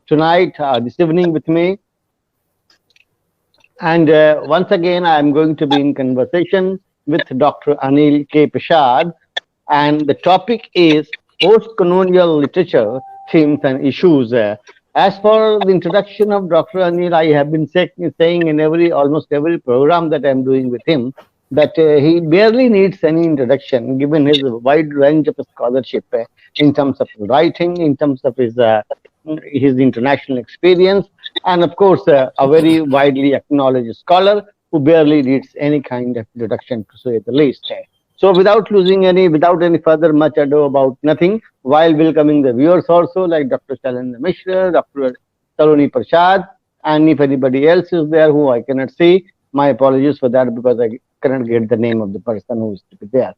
tonight, this evening with me. And once again, I am going to be in conversation with Dr. Anil K. Prasad. And the topic is post-colonial literature, themes and issues. As for the introduction of Dr. Anil, I have been saying in almost every program that I am doing with him that he barely needs any introduction, given his wide range of scholarship in terms of writing, in terms of his international experience, and of course, a very widely acknowledged scholar who barely needs any kind of introduction, to say the least. So, without any further much ado about nothing, while welcoming the viewers also, like Dr. Shalendra Mishra, Dr. Saloni Prasad, and if anybody else is there who I cannot see, my apologies for that because I cannot get the name of the person who is to be there.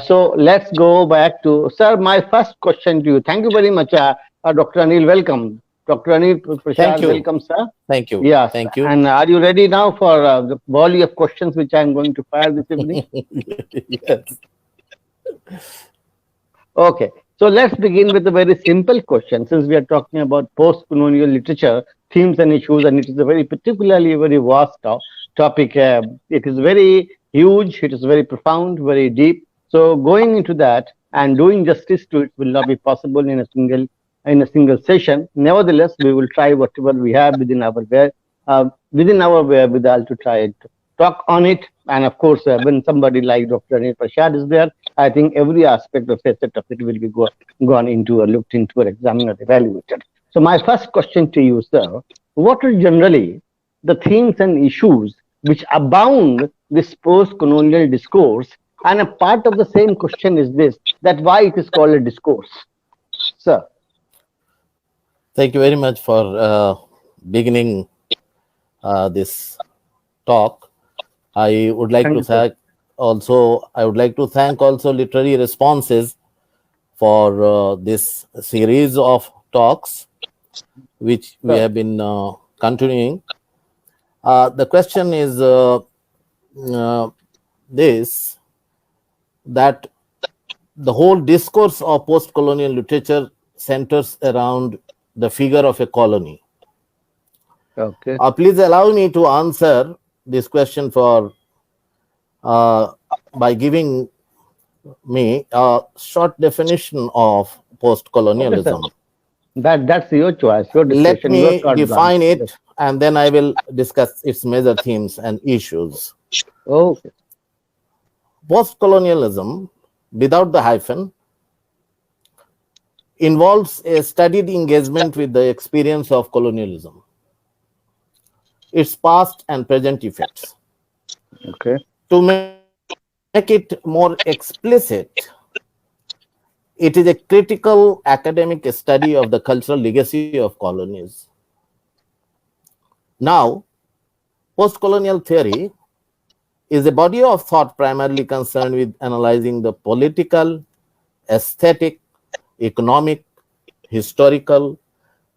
So let's go back to, sir, my first question to you. Thank you very much, Dr. Anil. Welcome. Dr. Anil Prasad, welcome, sir. Thank you. Yes. Thank you. And are you ready now for the volley of questions which I am going to fire this evening? Yes. Okay. So let's begin with a very simple question. Since we are talking about post-colonial literature, themes and issues, and it is a particularly very vast topic. It is very huge. It is very profound, very deep. So going into that and doing justice to it will not be possible in a single session. Nevertheless, we will try whatever we have within our wherewithal to try to talk on it. And of course, when somebody like Dr. Anil Prasad is there, I think every aspect of facet of it will be gone into or looked into or examined or evaluated. So my first question to you, sir, what are generally the themes and issues which abound this post-colonial discourse? And a part of the same question is this, that why it is called a discourse, sir? Thank you very much for beginning this talk. I would like to thank also Literary Responses for this series of talks, which we have been continuing. The question is this, that the whole discourse of post-colonial literature centers around the figure of a colony. Okay. Please allow me to answer this question by giving me a short definition of post-colonialism. Okay, that's your choice, your Let discussion. me define it, and then I will discuss its major themes and issues. Okay. Post-colonialism, without the hyphen, involves a studied engagement with the experience of colonialism, its past and present effects. Okay. To make it more explicit, it is a critical academic study of the cultural legacy of colonies. Now, post-colonial theory is a body of thought primarily concerned with analyzing the political, aesthetic, economic, historical,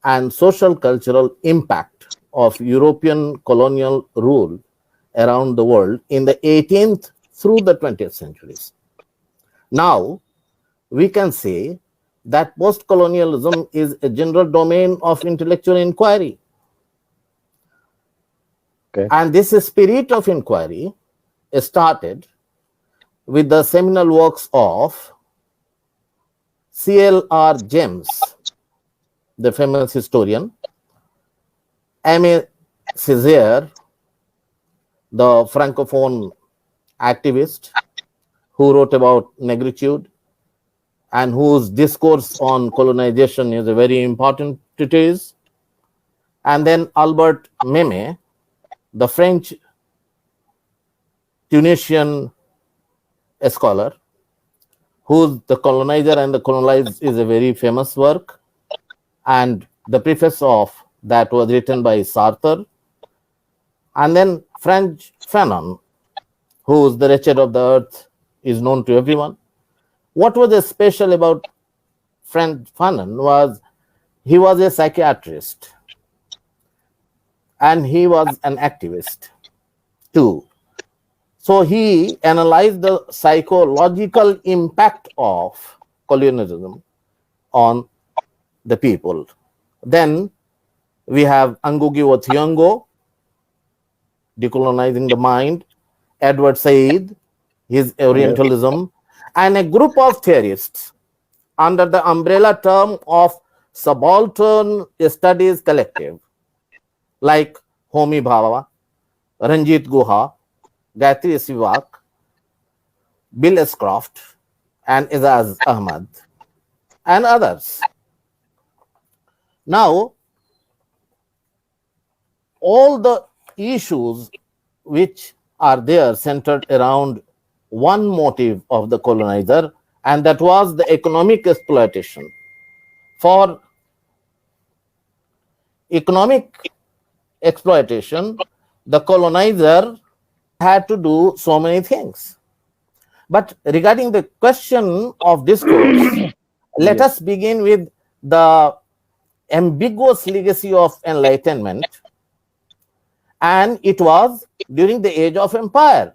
and social cultural impact of European colonial rule around the world in the 18th through the 20th centuries. Now, we can say that post-colonialism is a general domain of intellectual inquiry. Okay. And this spirit of inquiry started with the seminal works of C.L.R. James, the famous historian, Aimé Césaire, the Francophone activist who wrote about negritude and whose discourse on colonization is a very important treatise, and then Albert Memé, the French Tunisian scholar, whose The Colonizer and the Colonized is a very famous work, and the preface of that was written by Sartre, and then Frantz Fanon, whose The Wretched of the Earth is known to everyone. What was special about Frantz Fanon was he was a psychiatrist and he was an activist too. So he analyzed the psychological impact of colonialism on the people. Then We have Ngugi wa Thiong'o, Decolonizing the Mind, Edward Said, his Yes. Orientalism, and a group of theorists under the umbrella term of Subaltern Studies Collective, like Homi Bhabha, Ranjit Guha, Gayatri Sivak, Bill Scroft, and Izaz Ahmad, and others. Now, all the issues which are there centered around one motive of the colonizer, and that was the economic exploitation. For economic exploitation, the colonizer had to do so many things. But regarding the question of discourse, let Yes. us begin with the ambiguous legacy of enlightenment, and it was during the age of empire.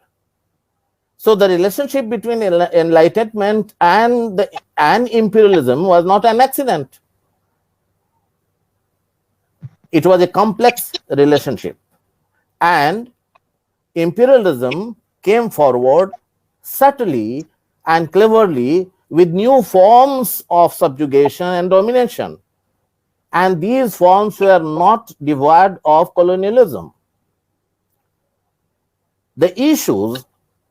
So the relationship between enlightenment and imperialism was not an accident. It was a complex relationship, and imperialism came forward subtly and cleverly with new forms of subjugation and domination. And these forms were not devoid of colonialism. The issues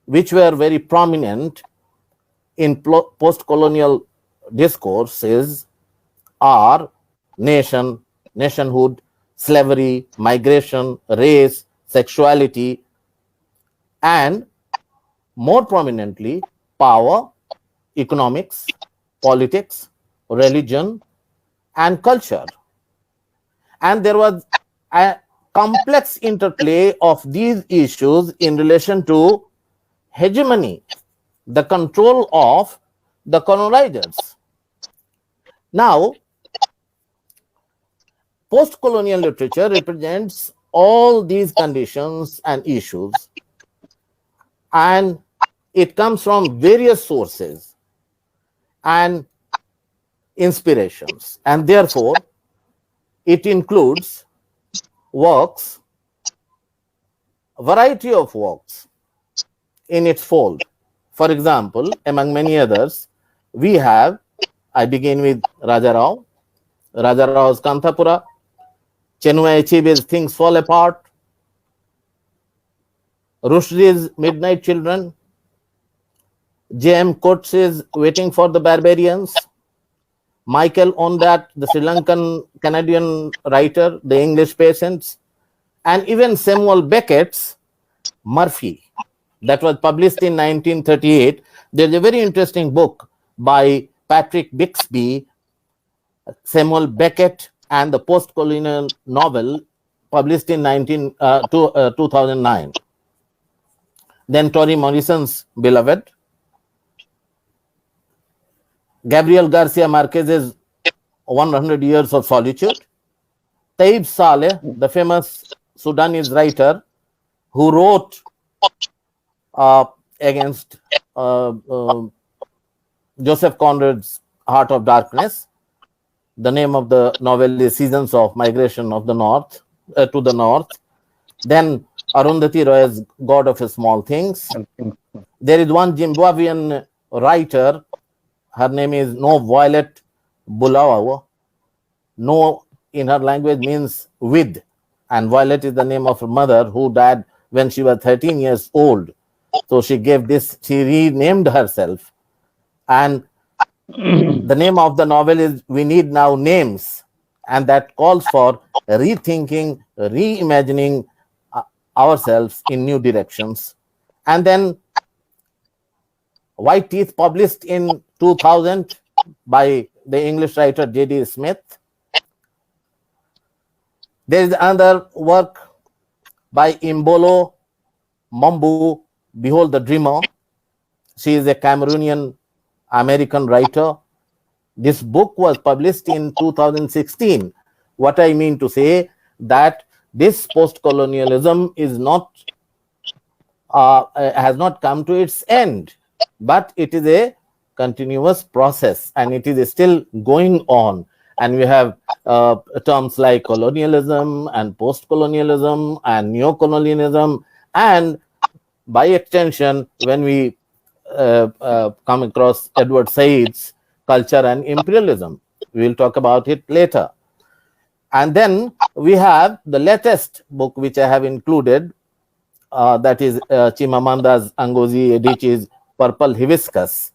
which were very prominent in post-colonial discourses are nation, nationhood, slavery, migration, race, sexuality, and more prominently, power, economics, politics, religion, and culture. And there was a complex interplay of these issues in relation to hegemony, the control of the colonizers. Now, post-colonial literature represents all these conditions and issues, and it comes from various sources and inspirations, and therefore it includes works, a variety of works in its fold. For example, among many others, we have, I begin with Raja Rao's Kanthapura, Chenua Achebe's Things Fall Apart, Rushdie's Midnight Children, J.M. Coates's Waiting for the Barbarians, Michael Ondat, the Sri Lankan Canadian writer, The English Patients, and even Samuel Beckett's Murphy, that was published in 1938. There's a very interesting book by Patrick Bixby, Samuel Beckett, and the post-colonial novel published in 2009. Then Toni Morrison's Beloved, Gabriel Garcia Marquez's 100 Years of Solitude, Taib Saleh, the famous Sudanese writer who wrote against Joseph Conrad's Heart of Darkness. The name of the novel is Seasons of Migration of the North to the North. Then Arundhati Roy's God of Small Things. There is one Zimbabwean writer. Her name is No Violet Bulawayo. No in her language means with, and Violet is the name of her mother who died when she was 13 years old. So she renamed herself. And the name of the novel is We Need Now Names, and that calls for rethinking, reimagining ourselves in new directions. And then White Teeth, published in 2000 by the English writer J.D. Smith. There is another work by Imbolo Mombu, Behold the Dreamer. She is a Cameroonian American writer. This book was published in 2016. What I mean to say that this post-colonialism is not has not come to its end, but it is a continuous process and it is still going on. And we have terms like colonialism and post-colonialism and neo-colonialism, and by extension, when we come across Edward Said's culture and imperialism. We will talk about it later. And then we have the latest book which I have included, that is Chimamanda Ngozi Adichie's Purple Hibiscus.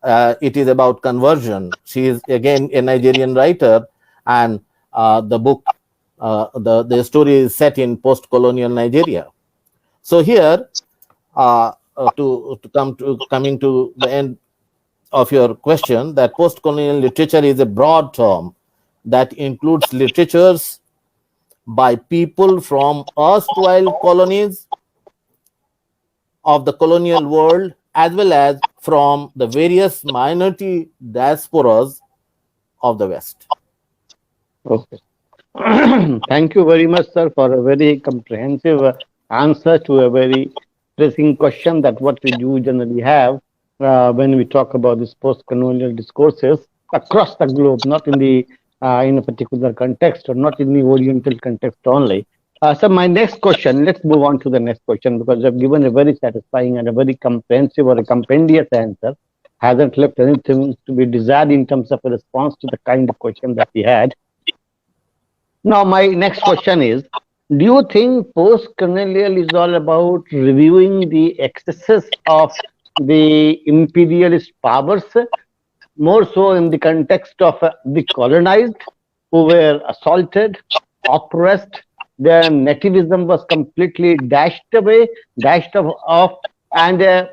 It is about conversion. She is again a Nigerian writer, and the book, the story is set in post-colonial Nigeria. So here, coming to the end of your question, that post-colonial literature is a broad term that includes literatures by people from erstwhile colonies of the colonial world, as well as from the various minority diasporas of the West. Okay. Thank you very much, sir, for a very comprehensive answer to a very pressing question that what we do generally have when we talk about this post-colonial discourses across the globe, not in the in a particular context or not in the Oriental context only. So my next question, let's move on to the next question, because I've given a very satisfying and a very comprehensive or a compendious answer. Hasn't left anything to be desired in terms of a response to the kind of question that we had. Now, my next question is, do you think post-colonial is all about reviewing the excesses of the imperialist powers, more so in the context of the colonized, who were assaulted, oppressed, their nativism was completely dashed away, dashed off, and this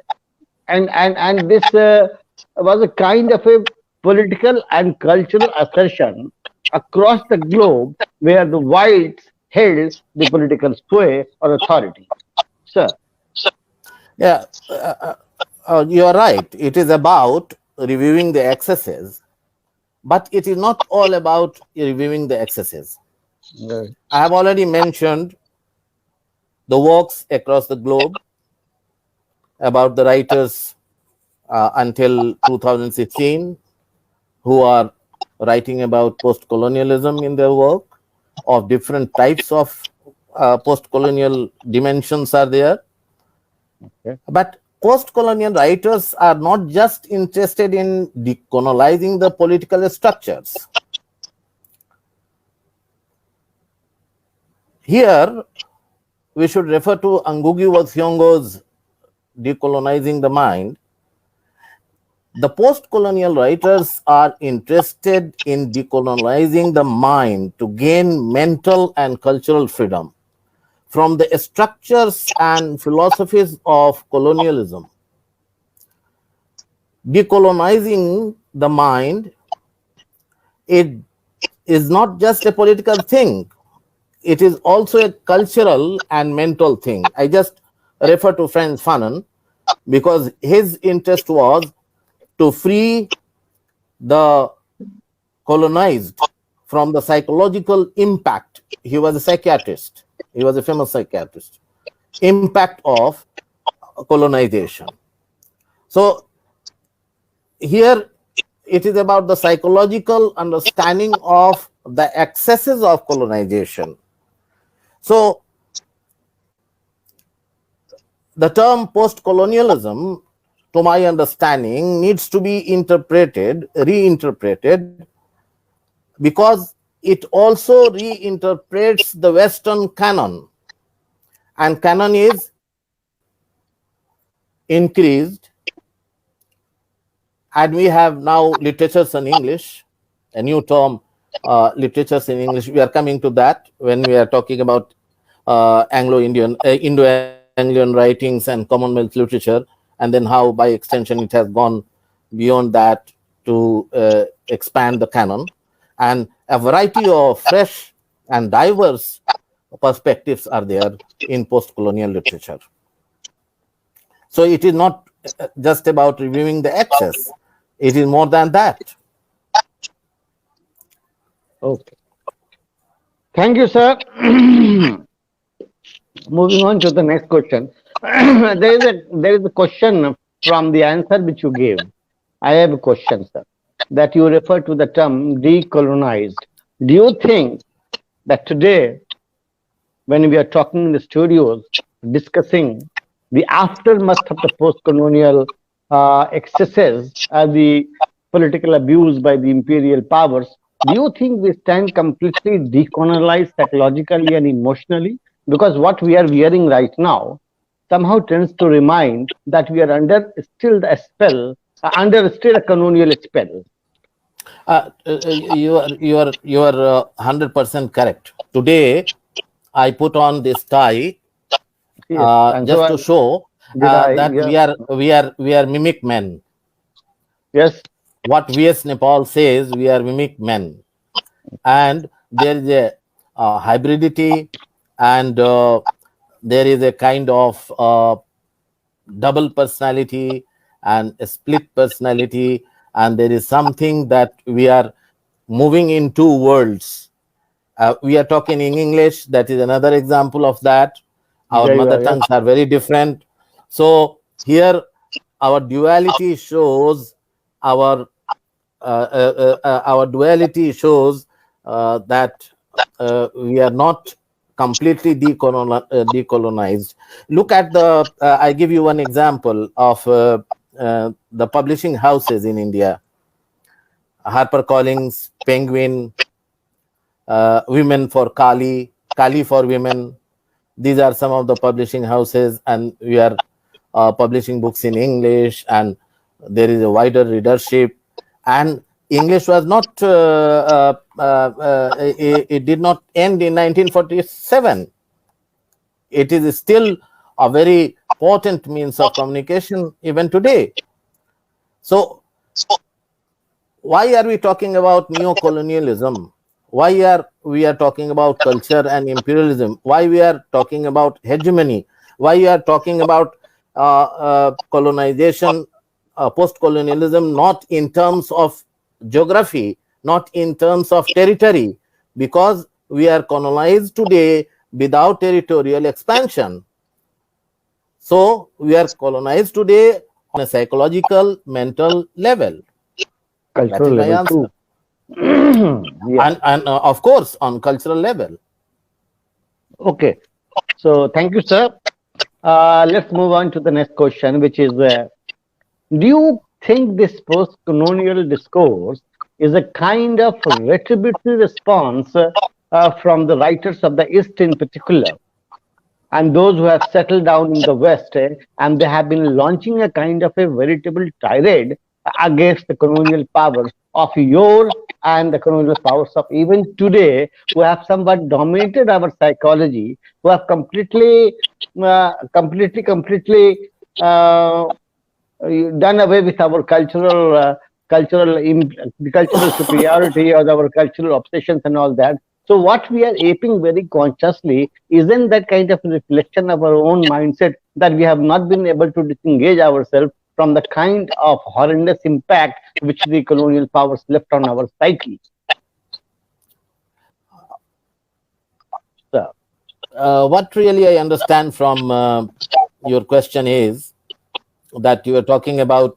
was a kind of a political and cultural assertion across the globe where the whites held the political sway or authority. Sir. Yeah, you are right. It is about reviewing the excesses, but it is not all about reviewing the excesses. Right. I have already mentioned the works across the globe about the writers until 2016 who are writing about post-colonialism in their work. Of different types of post-colonial dimensions are there. Okay. But post-colonial writers are not just interested in decolonizing the political structures. Here, we should refer to Ngugi wa Thiong'o's Decolonizing the Mind. The post-colonial writers are interested in decolonizing the mind to gain mental and cultural freedom from the structures and philosophies of colonialism. Decolonizing the mind, it is not just a political thing. It is also a cultural and mental thing. I just refer to Frantz Fanon because his interest was to free the colonized from the psychological impact. He was a psychiatrist. He was a famous psychiatrist. Impact of colonization. So here it is about the psychological understanding of the excesses of colonization. So the term post-colonialism, to my understanding, needs to be reinterpreted, because it also reinterprets the Western canon. And canon is increased. And we have now literatures in English, a new term, literatures in English. We are coming to that when we are talking about Anglo-Indian, Indo-Anglian writings and Commonwealth literature, and then how by extension it has gone beyond that to expand the canon. And a variety of fresh and diverse perspectives are there in post-colonial literature. So it is not just about reviewing the excess. It is more than that. Okay. Thank you, sir. Moving on to the next question. There is a question from the answer which you gave. I have a question, sir. that you refer to the term decolonized. Do you think that today, when we are talking in the studios, discussing the aftermath of the post-colonial excesses and the political abuse by the imperial powers, do you think we stand completely decolonized psychologically and emotionally? Because what we are wearing right now somehow tends to remind that we are under still a spell, under still a colonial spell. You are 100% correct. Today, I put on this tie Yes, and so just to show did I. that Yeah, we are mimic men. yes, What V.S. Nepal says, we are mimic men, and there is a hybridity, and there is a kind of double personality and a split personality, and there is something that we are moving in two worlds. We are talking in English, that is another example of that. Our yeah, you mother are. Yes, tongues are very different. So here our duality shows our our duality shows that we are not completely decolonized. Look at the I give you one example of the publishing houses in India: HarperCollins, Penguin, Women for Kali, Kali for Women. These are some of the publishing houses, and we are publishing books in English, and there is a wider readership. And English was not, it did not end in 1947. It is still a very potent means of communication even today. So, why are we talking about neo-colonialism? Why are we are talking about culture and imperialism? Why we are talking about hegemony? Why we are talking about colonization, post-colonialism, not in terms of geography, not in terms of territory, because we are colonized today without territorial expansion. So we are colonized today on a psychological, mental level. That cultural is my level answer. too. Yeah. And of course, on cultural level. Okay. So thank you, sir. Let's move on to the next question, which is do you think this post colonial discourse is a kind of retributive response from the writers of the East in particular, and those who have settled down in the West, and they have been launching a kind of a veritable tirade against the colonial powers of yore and the colonial powers of even today, who have somewhat dominated our psychology, who have completely uh, done away with our the cultural superiority or our cultural obsessions and all that. So what we are aping very consciously isn't that kind of reflection of our own mindset, that we have not been able to disengage ourselves from the kind of horrendous impact which the colonial powers left on our psyche. So, What really I understand from your question is that you are talking about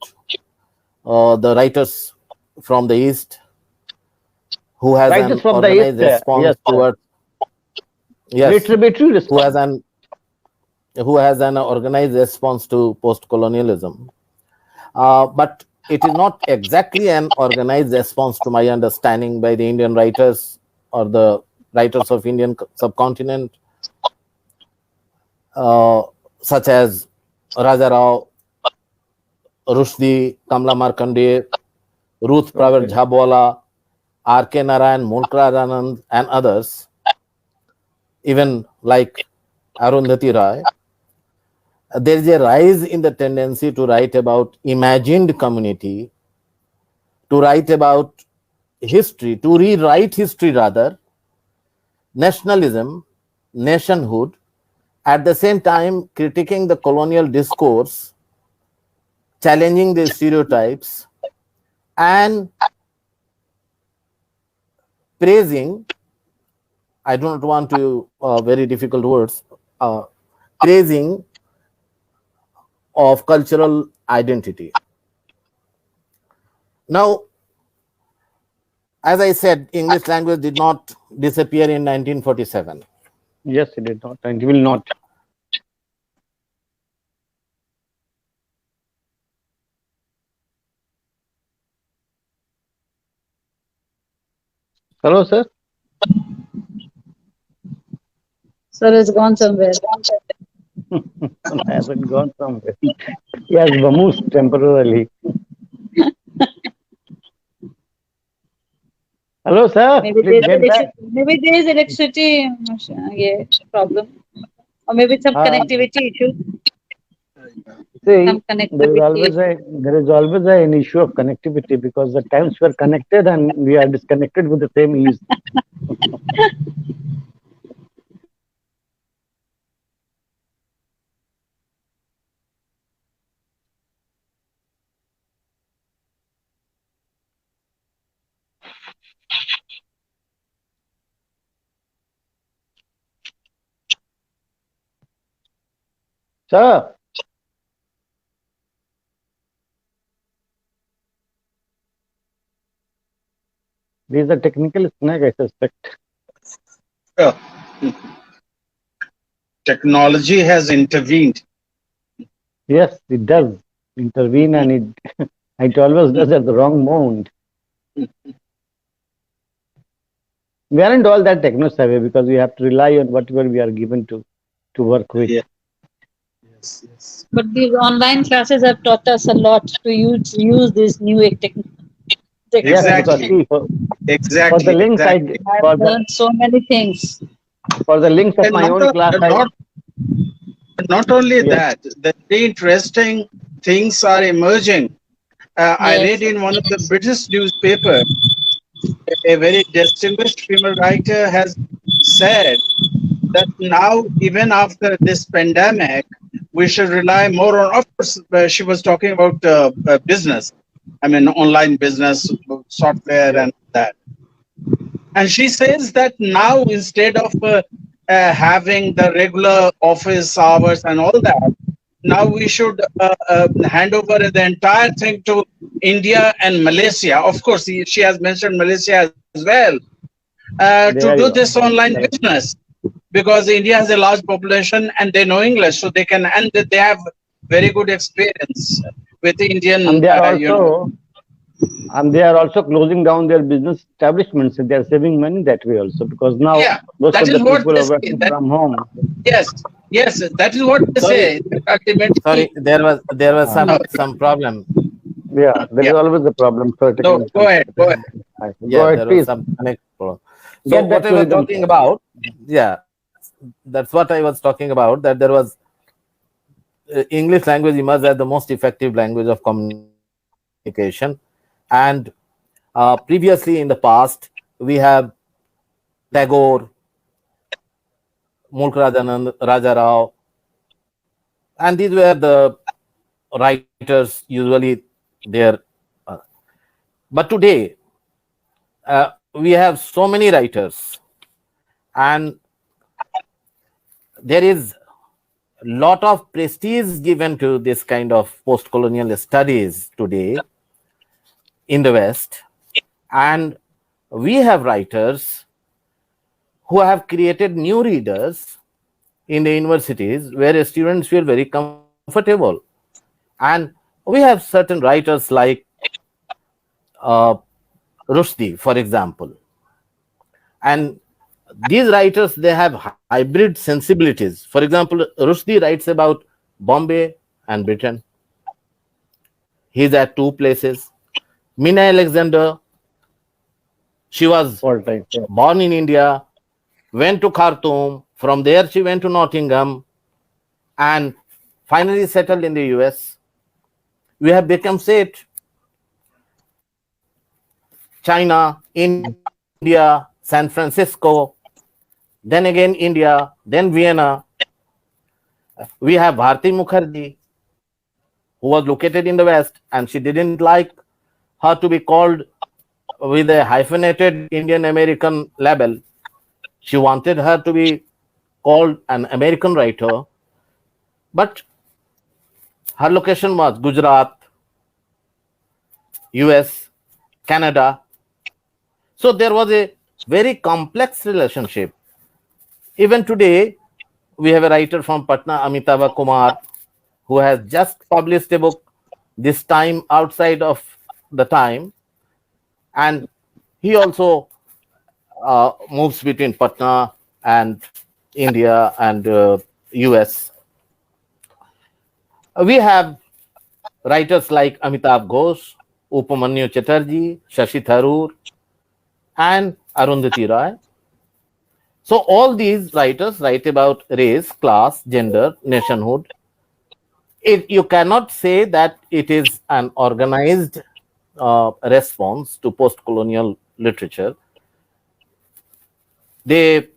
the writers from the East who has writers an from the East, organized response yes, towards, yes, retributive who response. has an who has an organized response to post-colonialism. But it is not exactly an organized response, to my understanding, by the Indian writers or the writers of Indian subcontinent, uh, such as Raja Rao, Rushdie, Kamla Markandeya, Ruth Praver Okay. Jhabwala, R.K. Narayan, Molkar Anand, and others, even like Arundhati Roy. There is a rise in the tendency to write about imagined community, to write about history, to rewrite history rather, nationalism, nationhood, at the same time critiquing the colonial discourse, challenging the stereotypes, and praising, I do not want to very difficult words, praising of cultural identity. Now, as I said, English language did not disappear in 1947. Yes, it did not, and it will not. Hello, sir. Sir has gone somewhere. Hasn't gone somewhere. He has vamoosed temporarily. Hello, sir. Maybe Please get back. there is electricity yeah, problem, or maybe some Uh, connectivity issue. See, Some connectivity issue. there is always an issue of connectivity because at times we are connected and we are disconnected with the same ease. Sir, this is a technical snag, I suspect. Yeah. Technology has intervened. Yes, it does intervene, and it always does at the wrong moment. We aren't all that techno savvy because we have to rely on whatever we are given to work with. Yeah. Yes. But these online classes have taught us a lot to use this new Yes, because Exactly. technology. see, for the Exactly. links Exactly. I've learned so many things. for the links of And my own class, not only yes, that, the very interesting things are emerging. I Yes. read in one of the British newspaper, a very distinguished female writer has said that now, even after this pandemic, we should rely more on, of course, she was talking about business. I mean, online business, software, yes, and that. And she says that now, instead of having the regular office hours and all that, now we should hand over the entire thing to India and Malaysia. Of course, she has mentioned Malaysia as well, to do there you this are. online Correct. business, because India has a large population and they know English, so they can, and they have very good experience with Indian, And they are also closing down their business establishments, and they are saving money that way also because now yeah, most that of is the what people they are say. working That from home. yes, yes, that is what they Sorry, say. That ultimately, there was Uh, some problem. yeah, there is yeah. always a problem for No, technical go ahead, go ahead. Go Yeah, ahead, there was please. some connect problem. So Get what back I to was rhythm, talking sir. about, yeah, that's what I was talking about. That there was English language emerged as the most effective language of communication, and previously in the past we have Tagore, Mulk Raja Rao, and these were the writers usually there. Uh, but today we have so many writers, and there is lot of prestige given to this kind of post-colonial studies today in the West, and we have writers who have created new readers in the universities where students feel very comfortable. And we have certain writers like uh, Rushdie, for example, and these writers, they have hybrid sensibilities. For example, Rushdie writes about Bombay and Britain. He's at two places. Mina Alexander, she was All right. Yeah. born in India, went to Khartoum, from there she went to Nottingham, and finally settled in the US. We have become said China, India, San Francisco, then again India, then Vienna. We have Bharti Mukherjee, who was located in the West, and she didn't like her to be called with a hyphenated Indian American label. She wanted her to be called an American writer, but her location was Gujarat, US, Canada. So there was a very complex relationship. Even today, we have a writer from Patna, Amitabha Kumar, who has just published a book this time outside of the time, and he also moves between Patna and India and US. We have writers like Amitabh Ghosh, Upamanyu Chatterjee, Shashi Tharoor, and Arundhati Roy. So all these writers write about race, class, gender, nationhood. You cannot say that it is an organized response to post-colonial literature. They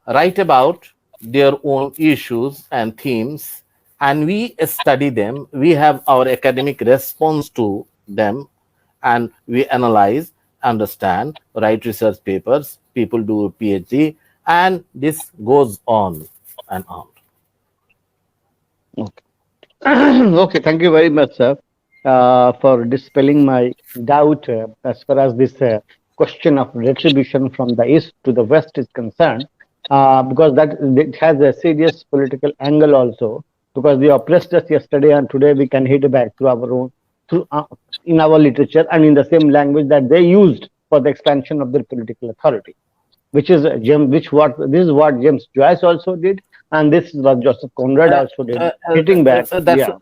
write about their own issues and themes, and we study them. We have our academic response to them, and we analyze, understand, write research papers. People do a PhD, and this goes on and on. Okay. Okay, thank you very much, sir, for dispelling my doubt as far as this question of retribution from the east to the west is concerned, because that it has a serious political angle also. Because they oppressed us yesterday, and today we can hit back through our own, through in our literature and in the same language that they used for the expansion of their political authority, which is this is what James Joyce also did, and this is what Joseph Conrad Uh, also did, uh, uh, hitting back. that's Yeah.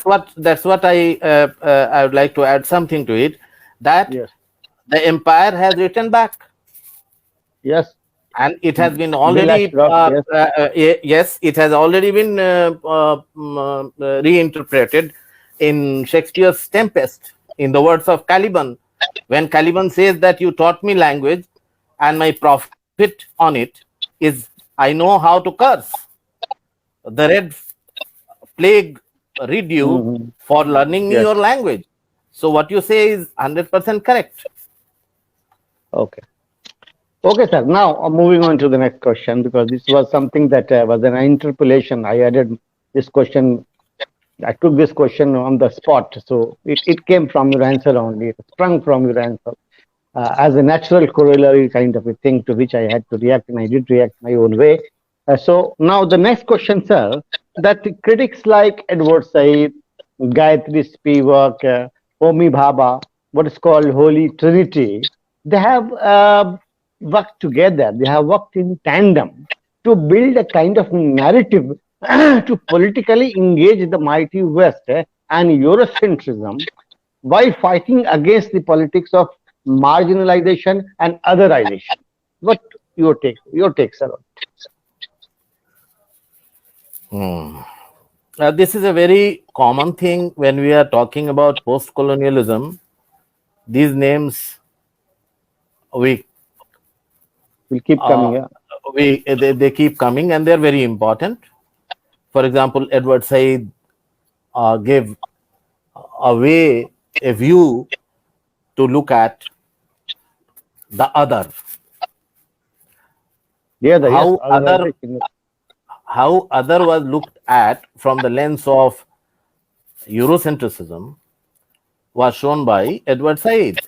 what I would like to add something to it, that Yes. the empire has written back, Yes. and it has been Bill already Ashcroft. Yes. yes, it has already been reinterpreted in Shakespeare's Tempest, in the words of Caliban, when Caliban says that you taught me language, and my profit on it is I know how to curse. The red plague rid you Hmm. for learning me Yes. your language. So what you say is 100% correct. Okay. Okay, sir. Now, moving on to the next question, because this was something that was an interpolation. I added this question. I took this question on the spot. So it came from your answer only. It sprung from your answer as a natural corollary kind of a thing to which I had to react, and I did react my own way. So now the next question, sir, that the critics like Edward Said, Gayatri Spivak, Homi Bhabha, what is called Holy Trinity, they have worked together, they have worked in tandem to build a kind of narrative to politically engage the mighty West and Eurocentrism while fighting against the politics of marginalization and otherization. What your take, sir? Hmm. This is a very common thing when we are talking about post-colonialism. These names we Will keep uh, coming. Yeah. they keep coming, and they're very important. For example, Edward Said gave away a view to look at the other, Yeah, yes, how other otherization. how other was looked at from the lens of Eurocentrism was shown by Edward Said.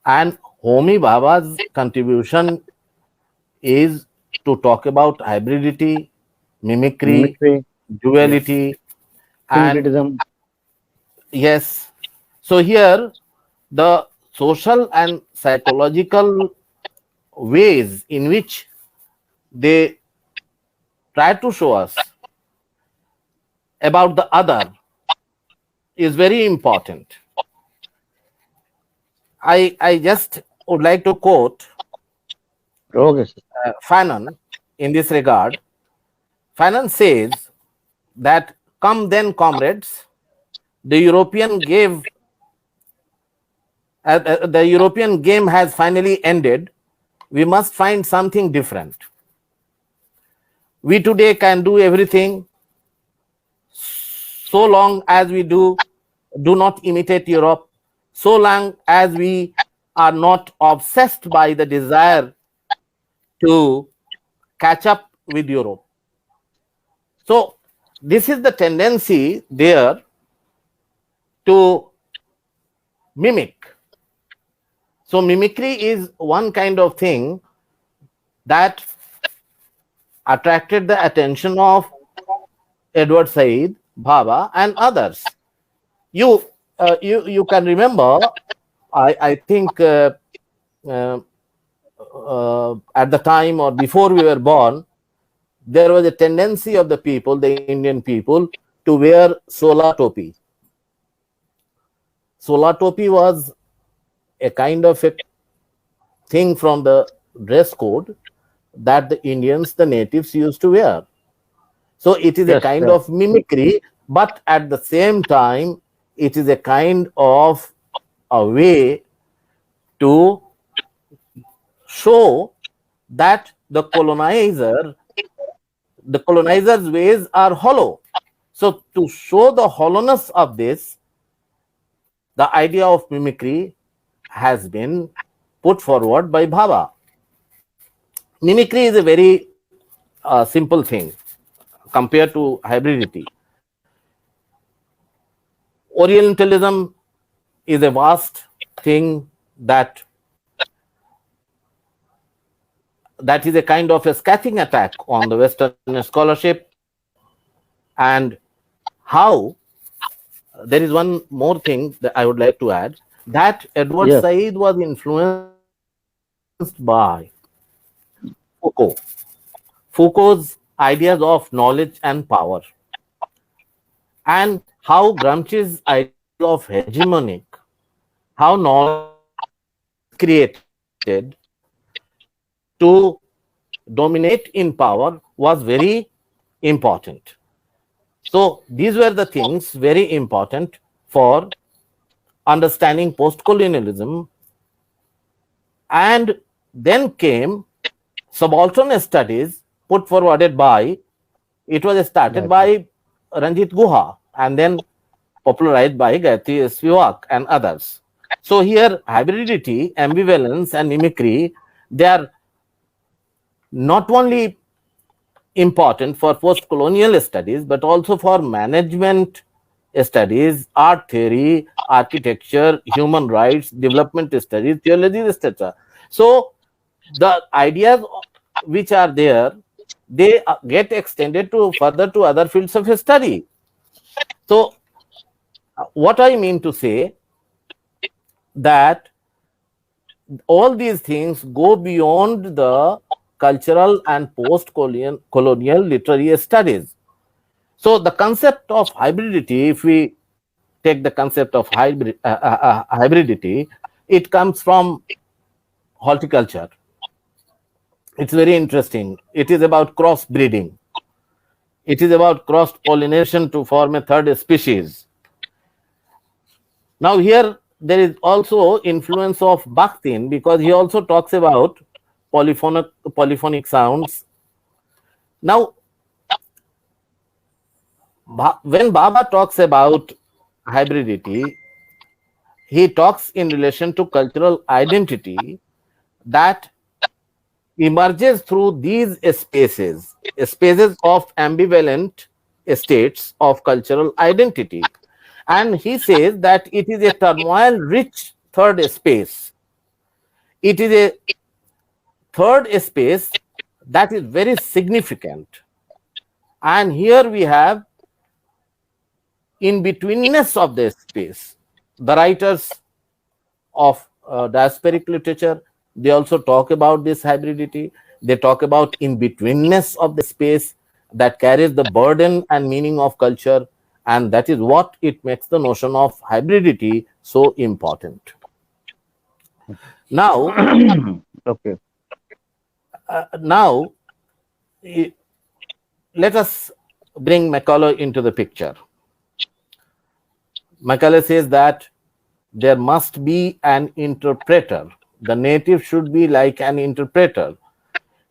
And Homi Bhabha's contribution is to talk about hybridity, mimicry, Mimicry. Yes. duality, and Syncretism. yes. So here, the social and psychological ways in which they try to show us about the other is very important. I just would like to quote Okay, sir. Fanon in this regard. Fanon says that, come then, comrades, the the European game has finally ended. We must find something different. We today can do everything so long as we do not imitate Europe, so long as we are not obsessed by the desire to catch up with Europe. So this is the tendency there to mimic. So mimicry is one kind of thing that attracted the attention of Edward Said, Bhabha, and others. You can remember. I think uh, at the time or before we were born, there was a tendency of the people, the Indian people, to wear sola topi. Sola topi was a kind of a thing from the dress code that the Indians, the natives, used to wear. So it is a Yes, kind of mimicry, but at the same time, it is a kind of a way to show that the colonizer's ways are hollow. So to show the hollowness of this, the idea of mimicry has been put forward by Bhabha. Mimicry is a very simple thing compared to hybridity. Orientalism is a vast thing that is a kind of a scathing attack on the Western scholarship, and how there is one more thing that I would like to add, that Edward yes, Said was influenced by Foucault. Foucault's ideas of knowledge and power, and how Gramsci's ideas of hegemonic, how knowledge is created to dominate in power was very important. So these were the things very important for understanding postcolonialism. And then came subaltern studies put forwarded by, it was started exactly. by Ranjit Guha and then popularized by Gayatri Spivak and others. So here hybridity, ambivalence and mimicry, they are not only important for post-colonial studies, but also for management studies, art theory, architecture, human rights, development studies, theology, etc. So the ideas which are there, they get extended to further to other fields of study. So what I mean to say, that all these things go beyond the cultural and post-colonial literary studies. So the concept of hybridity, if we take the concept of hybridity, it comes from horticulture. It's very interesting. It is about cross breeding. It is about cross pollination to form a third species. Now here there is also influence of Bakhtin, because he also talks about polyphonic sounds. Now when Baba talks about hybridity, he talks in relation to cultural identity that emerges through these spaces of ambivalent states of cultural identity. And he says that it is a turmoil rich third space. It is a third space that is very significant. And here we have in betweenness of the space. The writers of diasporic literature, they also talk about this hybridity. They talk about in betweenness of the space that carries the burden and meaning of culture, and that is what it makes the notion of hybridity so important. Now, Okay. now let us bring Macaulay into the picture. Macaulay says that there must be an interpreter. The native should be like an interpreter.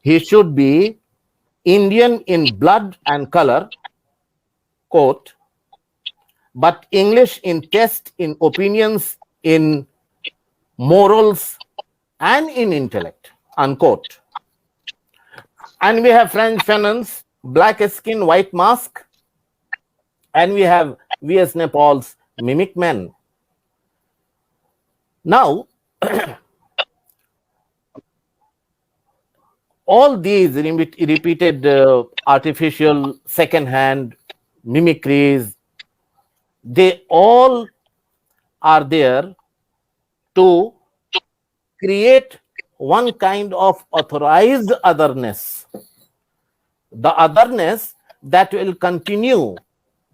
He should be Indian in blood and color, quote, but English in taste, in opinions, in morals, and in intellect, unquote. And we have French Fanon's black skin, white mask, and we have V.S. Nepal's mimic men. Now, all these repeated artificial second-hand mimicries, they all are there to create one kind of authorized otherness, the otherness that will continue,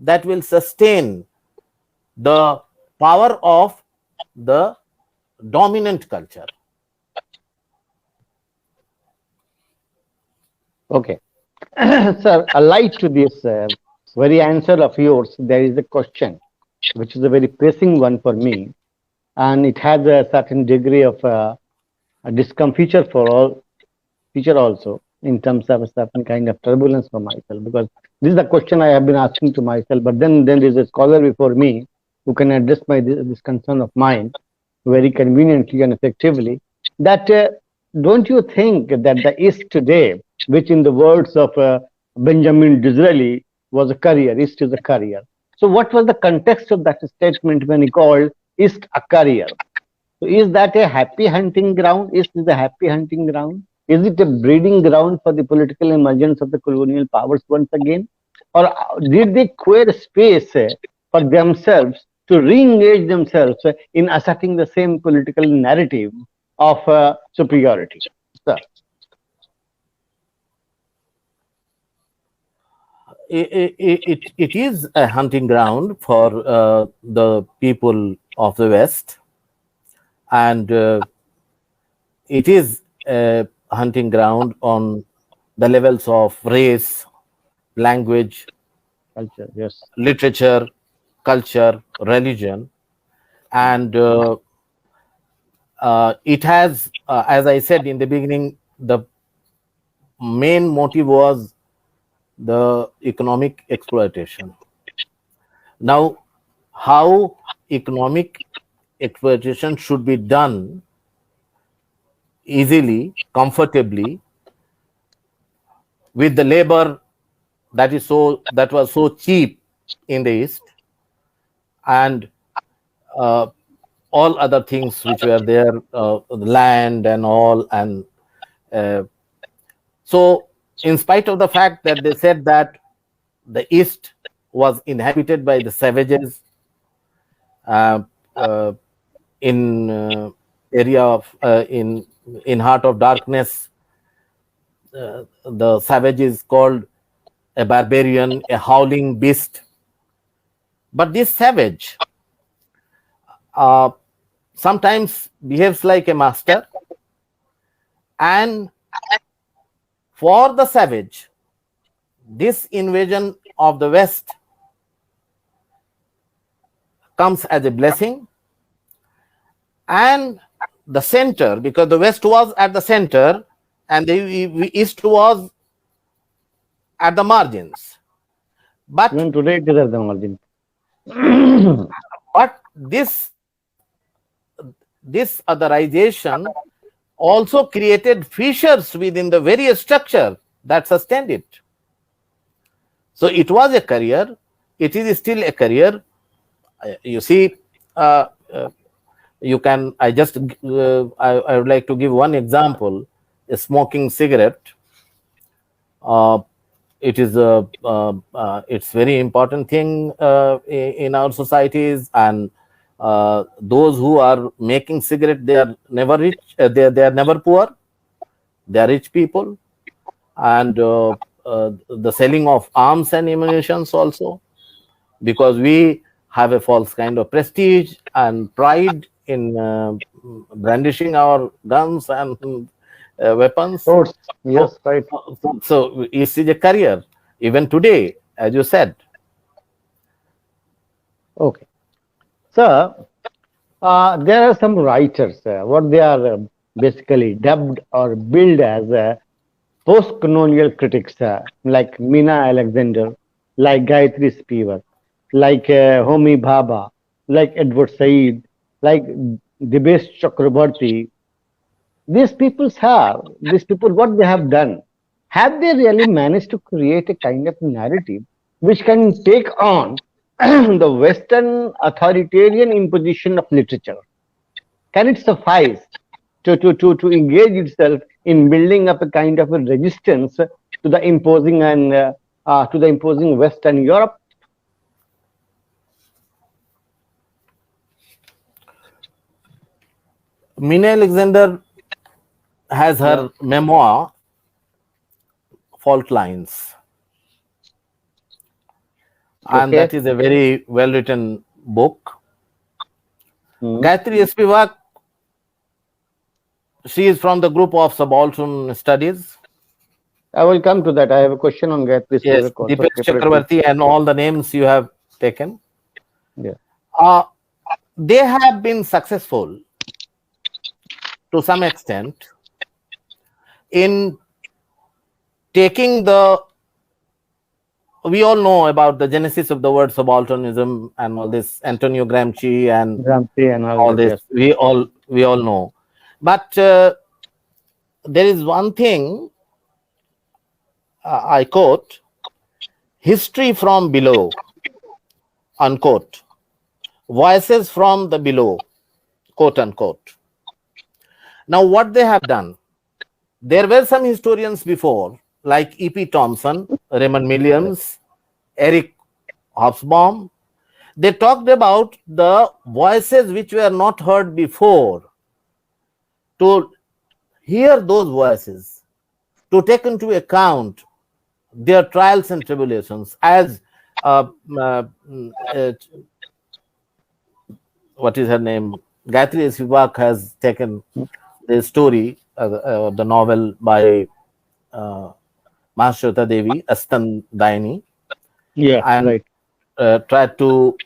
that will sustain the power of the dominant culture. Okay. Sir, allied to this very answer of yours, there is a question, which is a very pressing one for me, and it has a certain degree of a discomfiture for all teacher also, in terms of a certain kind of turbulence for myself, because this is the question I have been asking to myself. But then there is a scholar before me who can address this concern of mine very conveniently and effectively. That don't you think that the East today, which in the words of Benjamin Disraeli was a career, East is a career. So what was the context of that statement when he called East a career? So is that a happy hunting ground? Is this a happy hunting ground? Is it a breeding ground for the political emergence of the colonial powers once again? Or did they create a space for themselves to re-engage themselves in asserting the same political narrative of superiority? Sir. It is a hunting ground for the people of the West, and it is a hunting ground on the levels of race, language, Culture, yes. literature, culture, religion, and it has, as I said in the beginning, the main motive was the economic exploitation. Now, how economic exploitation should be done easily, comfortably, with the labor that was so cheap in the East, and all other things which were there, land and all, and so in spite of the fact that they said that the East was inhabited by the savages, in area of in heart of darkness, the savage is called a barbarian, a howling beast. But this savage sometimes behaves like a master, and for the savage, this invasion of the West comes as a blessing, and the center, because the West was at the center and the East was at the margins. But even today it is at the margin. But this otherization also created fissures within the very structure that sustained it. So it was a career. It is still a career. You see, you can. I would like to give one example: a smoking cigarette. It is it's very important thing in our societies, and those who are making cigarette, they are never rich. They are never poor. They are rich people, and the selling of arms and ammunitions also, because we have a false kind of prestige and pride in brandishing our guns and weapons. Source. Yes, right. So it is a career, even today, as you said. Okay. Sir, there are some writers, what they are basically dubbed or billed as post-colonial critics, like Mina Alexander, like Gayatri Spivak, like Homi Bhabha, like Edward Said, like Dibesh Chakraborty. These people, what they have done, have they really managed to create a kind of narrative which can take on the Western authoritarian imposition of literature? Can it suffice to engage itself in building up a kind of a resistance to the imposing and to the imposing Western Europe? Mina Alexander has her memoir, Fault Lines. And Okay. that is a very well written book. Hmm. Gayatri Spivak, she is from the group of subaltern studies. I will come to that. I have a question on Gayatri Yes, Spivak also Dipesh separately. Chakravarti and all the names you have taken. Yeah. They have been successful to some extent in taking the, we all know about the genesis of the word subalternism and all this, Antonio Gramsci and Gramsci and all all that. this. Yes. We all know. But there is one thing I quote: history from below, unquote. Voices from the below, quote unquote. Now, what they have done, there were some historians before, like E.P. Thompson, Raymond Williams, Eric Hobsbawm. They talked about the voices which were not heard before, to hear those voices, to take into account their trials and tribulations, as what is her name? Gayatri Spivak has taken the story, the novel by Mahashweta Devi, Astan Dayani, Yeah. and Right. tried to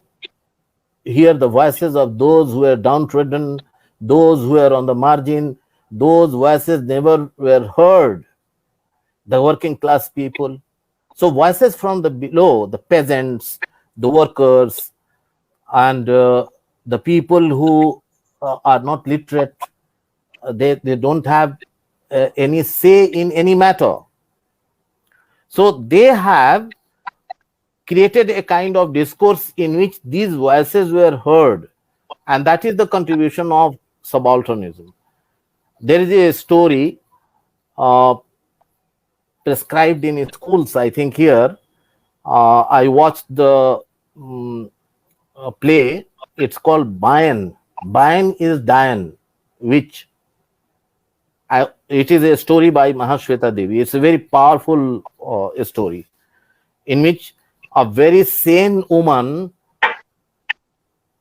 hear the voices of those who were downtrodden, those who were on the margin. Those voices never were heard, the working class people. So voices from the below, the peasants, the workers, and the people who are not literate, they don't have any say in any matter. So they have created a kind of discourse in which these voices were heard, and that is the contribution of subalternism. There is a story prescribed in schools, I think here. I watched the play. It's called Bayan. Bayan is Diane, which it is a story by Mahashweta Devi. It's a very powerful story in which a very sane woman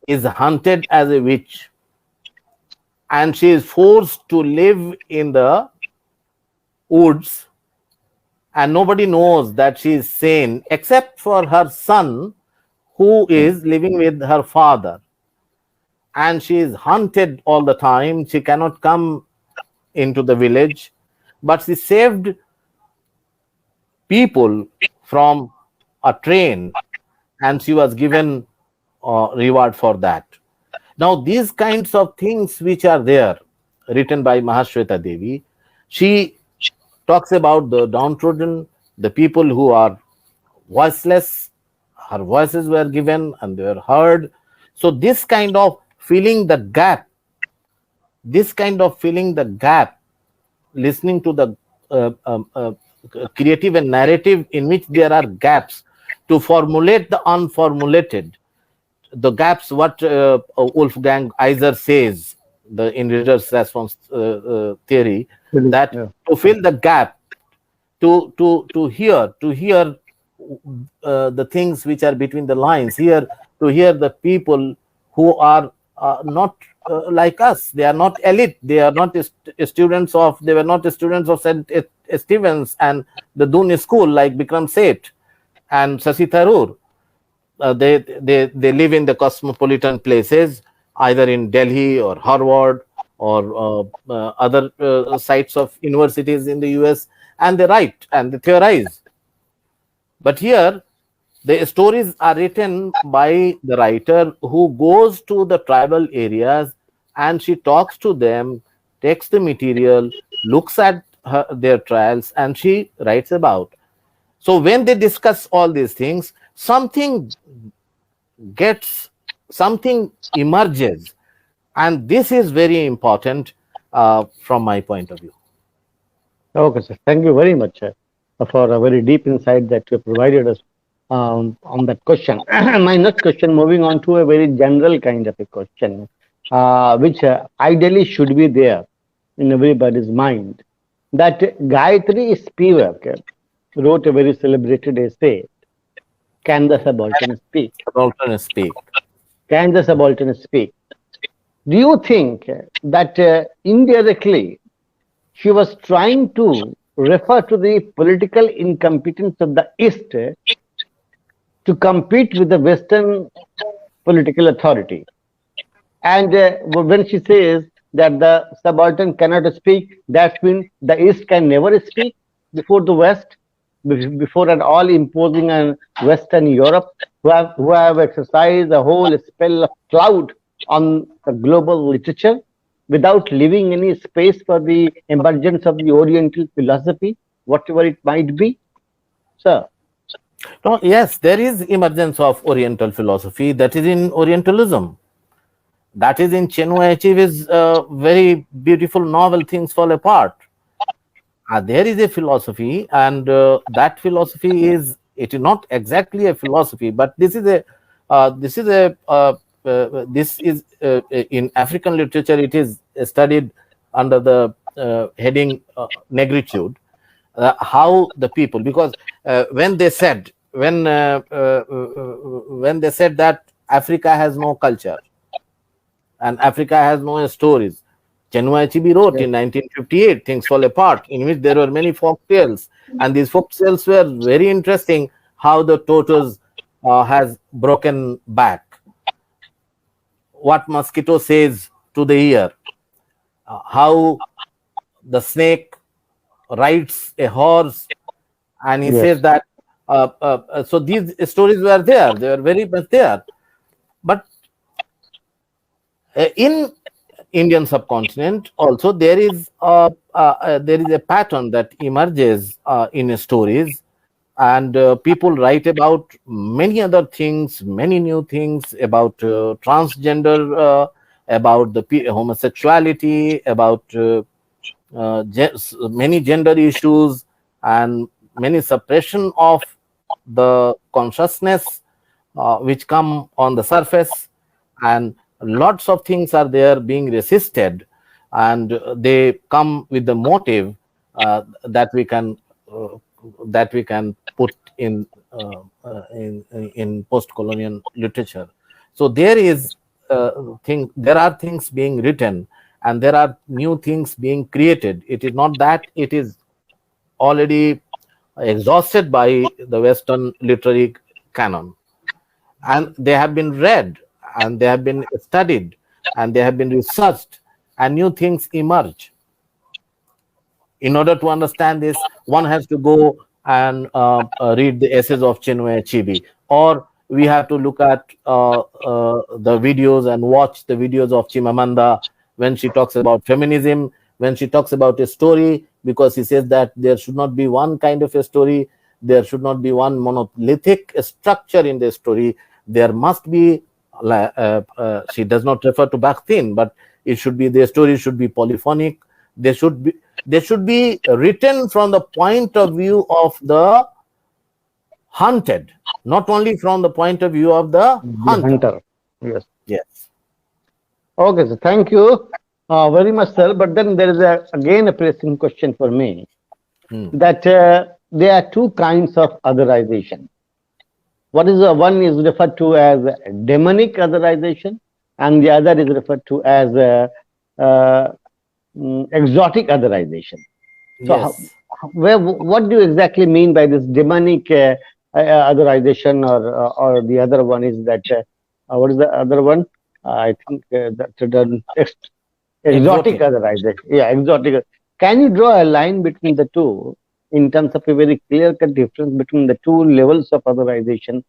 is hunted as a witch, and she is forced to live in the woods, and nobody knows that she is sane except for her son, who is living with her father. And she is hunted all the time. She cannot come into the village, but she saved people from a train, and she was given reward for that. Now, these kinds of things which are there, written by Mahashweta Devi, she talks about the downtrodden, the people who are voiceless. Her voices were given and they were heard. So this kind of filling the gap, listening to the creative and narrative in which there are gaps, to formulate the unformulated, the gaps, what Wolfgang Iser says, in reader's response theory, that to fill the gap, to hear the things which are between the lines, here to hear the people who are not like us. They are not elite. They are not students of. They were not students of St. Stephen's and the Dune school like Bikram Seth and Shashi Tharoor. They live in the cosmopolitan places, either in Delhi or Harvard or other sites of universities in the US, and they write and they theorize. But here, the stories are written by the writer who goes to the tribal areas, and she talks to them, takes the material, looks at their trials, and she writes about. So when they discuss all these things, something emerges, and this is very important from my point of view. Okay, sir. Thank you very much for a very deep insight that you provided us on that question. My next question, moving on to a very general kind of a question, which ideally should be there in everybody's mind. That Gayatri Spivak wrote a very celebrated essay, Can the Subaltern Speak? Alternate speak. Can the Subaltern Speak? Do you think that indirectly she was trying to refer to the political incompetence of the East to compete with the Western political authority? And when she says that the subaltern cannot speak, that means the East can never speak before the West, before an all imposing and Western Europe, who have exercised a whole spell of cloud on the global literature without leaving any space for the emergence of the Oriental philosophy, whatever it might be. Sir. No, yes, there is emergence of Oriental philosophy that is in Orientalism. That is in Chinua Achebe's very beautiful novel Things Fall Apart. There is a philosophy, and that philosophy is, it is not exactly a philosophy, but this is in African literature, it is studied under the heading negritude. How the people, because when they said that Africa has no culture and Africa has no stories, Chinua Achebe wrote in 1958 Things Fall Apart, in which there were many folk tales, and these folk tales were very interesting. How the tortoise has broken back, what mosquito says to the ear, how the snake rides a horse, and he says that. So these stories were there; they were very much there. But in Indian subcontinent, also there is a pattern that emerges in stories, and people write about many other things, many new things about transgender, about the homosexuality, about many gender issues, and many suppression of the consciousness which come on the surface, and lots of things are there being resisted, and they come with the motive that we can put in post-colonial literature. So there are things being written, and there are new things being created. It is not that it is already exhausted by the Western literary canon, and they have been read, and they have been studied, and they have been researched, and new things emerge. In order to understand this, one has to go and read the essays of Chinua Achebe, or we have to look at the videos and watch the videos of Chimamanda when she talks about feminism, when she talks about a story, because he says that there should not be one kind of a story, there should not be one monolithic structure in the story. There must be, she does not refer to Bakhtin, but it should be, the story should be polyphonic. They should be written from the point of view of the hunted, not only from the point of view of the hunter. Yes. Yes. Okay, so thank you very much, sir. But then there is again a pressing question for me, that there are two kinds of otherization. One is referred to as demonic otherization, and the other is referred to as exotic otherization. So, Yes. what do you exactly mean by this demonic otherization, or the other one is that what is the other one? I think the exotic otherization. Yeah, exotic. Can you draw a line between the two in terms of a very clear-cut difference between the two levels of otherization?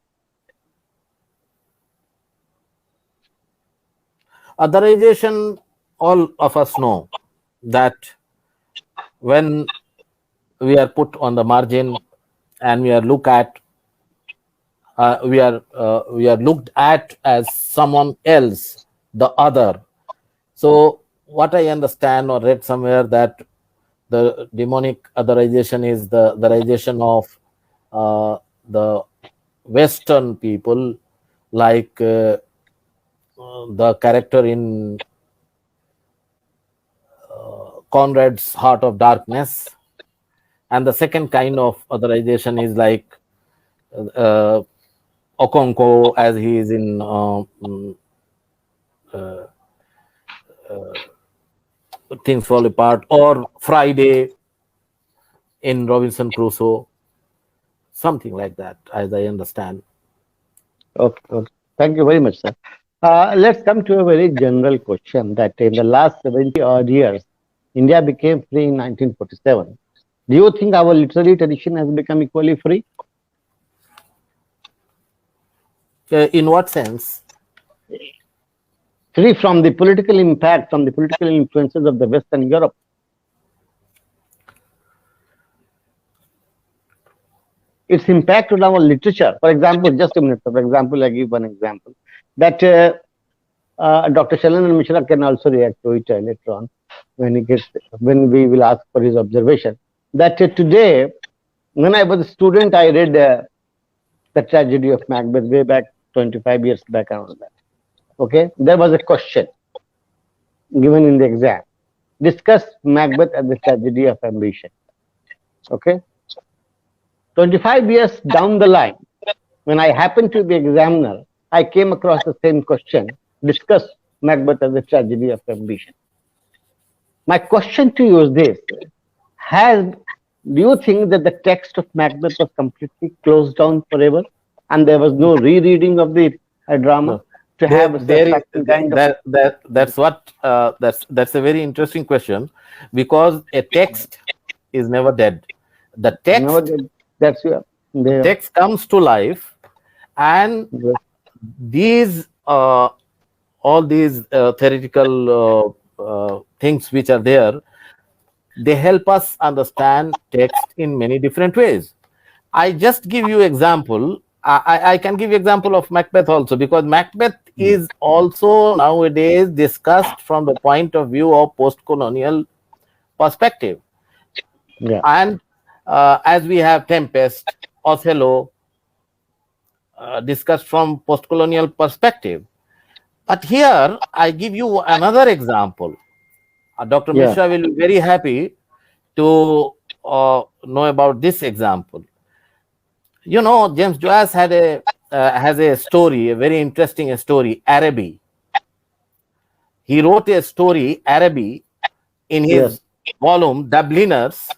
Otherization, all of us know that when we are put on the margin and we are looked at as someone else, the other. So what I understand or read somewhere, that The demonic otherization is the otherization of the Western people, like the character in Conrad's Heart of Darkness. And the second kind of authorization is like uh, Okonkwo, as he is in Things Fall Apart, or Friday in Robinson Crusoe, something like that, as I understand. Okay, okay. Thank you very much, sir. Let's come to a very general question that in the last 70 odd years, India became free in 1947. Do you think our literary tradition has become equally free? In what sense? Free from the political impact, from the political influences of the Western Europe? Its impact on our literature. For example, just a minute. For example, I give one example that Dr. Shalanand Mishra can also react to it later on when we will ask for his observation. That today, when I was a student, I read the tragedy of Macbeth way back 25 years back and all that. Okay, there was a question given in the exam. Discuss Macbeth as the tragedy of ambition. Okay. 25 years down the line, when I happened to be examiner, I came across the same question, discuss Macbeth as a tragedy of ambition. My question to you is this, do you think that the text of Macbeth was completely closed down forever and there was no rereading of the drama? No. To have a kind of that's a very interesting question, because a text is never dead. The text comes to life, and these all these theoretical things which are there, they help us understand text in many different ways. I just give you example. I can give you example of Macbeth also, because Macbeth is also nowadays discussed from the point of view of post-colonial perspective. Yeah. And as we have Tempest, Othello, discussed from post-colonial perspective. But here I give you another example. Dr. Mishra will be very happy to know about this example. You know, James Joyce has a story, a very interesting story, Araby. He wrote a story, Araby, in his volume, Dubliners,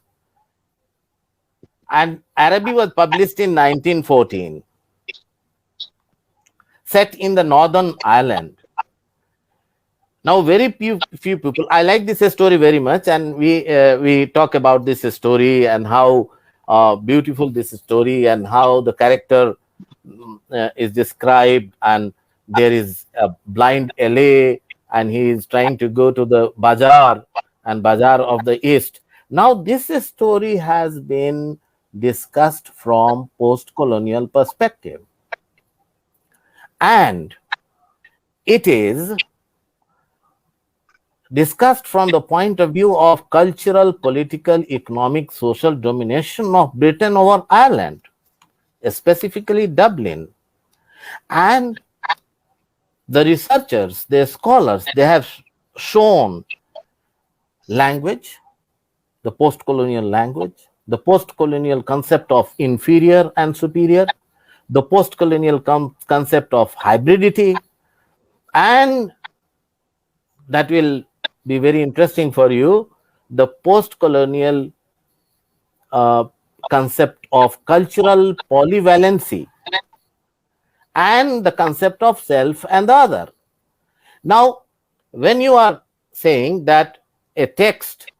and Araby was published in 1914, set in the Northern Ireland. Now, very few people, I like this story very much, and we talk about this story and how beautiful this story and how the character is described, and there is a blind LA and he is trying to go to the bazaar of the East. Now, this story has been discussed from post-colonial perspective, and it is discussed from the point of view of cultural, political, economic, social domination of Britain over Ireland, specifically Dublin. And the researchers, the scholars, they have shown language, the post-colonial language, the post-colonial concept of inferior and superior, the post-colonial concept of hybridity, and that will be very interesting for you, the post-colonial concept of cultural polyvalency and the concept of self and the other. Now, when you are saying that a text,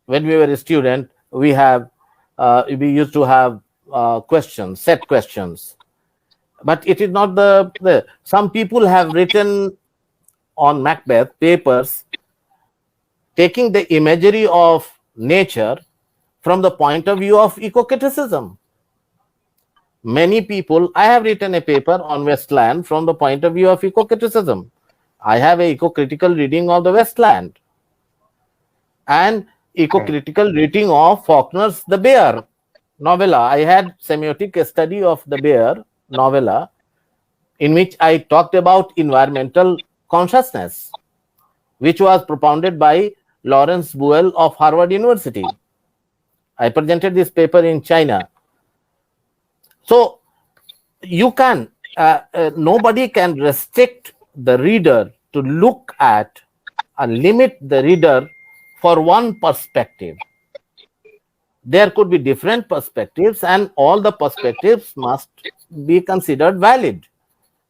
when we were a student, we used to have questions, set questions, but it is not the some people have written on Macbeth papers taking the imagery of nature from the point of view of eco-criticism. Many people, I have written a paper on Westland from the point of view of eco-criticism. I have a eco-critical reading of the Westland. And eco-critical reading of Faulkner's The Bear novella. I had semiotic study of The Bear novella, in which I talked about environmental consciousness, which was propounded by Lawrence Buell of Harvard University. I presented this paper in China. So you can, nobody can restrict the reader to look at and limit the reader for one perspective. There could be different perspectives, and all the perspectives must be considered valid.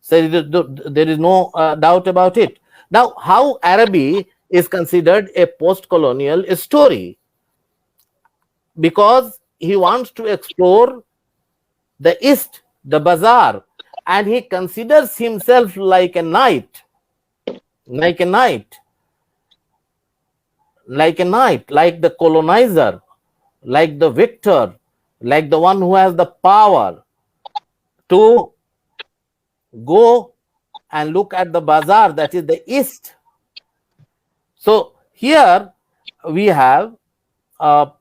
So there is no doubt about it. Now, how Araby is considered a post-colonial story? Because he wants to explore the East, the bazaar, and he considers himself like a knight, like the colonizer, like the victor, like the one who has the power to go and look at the bazaar, that is the East. So here we have a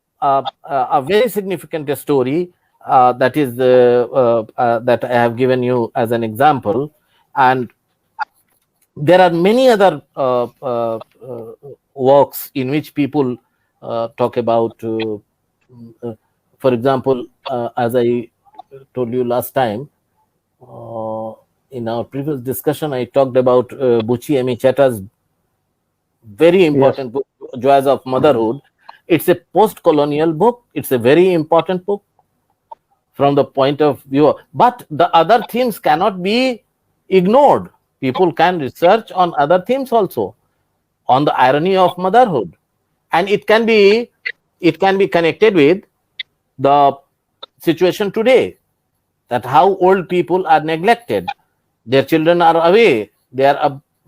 very significant story that is that I have given you as an example, and there are many other works in which people talk about, for example, as I told you last time, in our previous discussion, I talked about Buchi Emichata's very important book, Joys of Motherhood. It's a post-colonial book. It's a very important book from the point of view, but the other themes cannot be ignored. People can research on other themes also, on the irony of motherhood, and it can be connected with the situation today, that how old people are neglected. Their children are away, they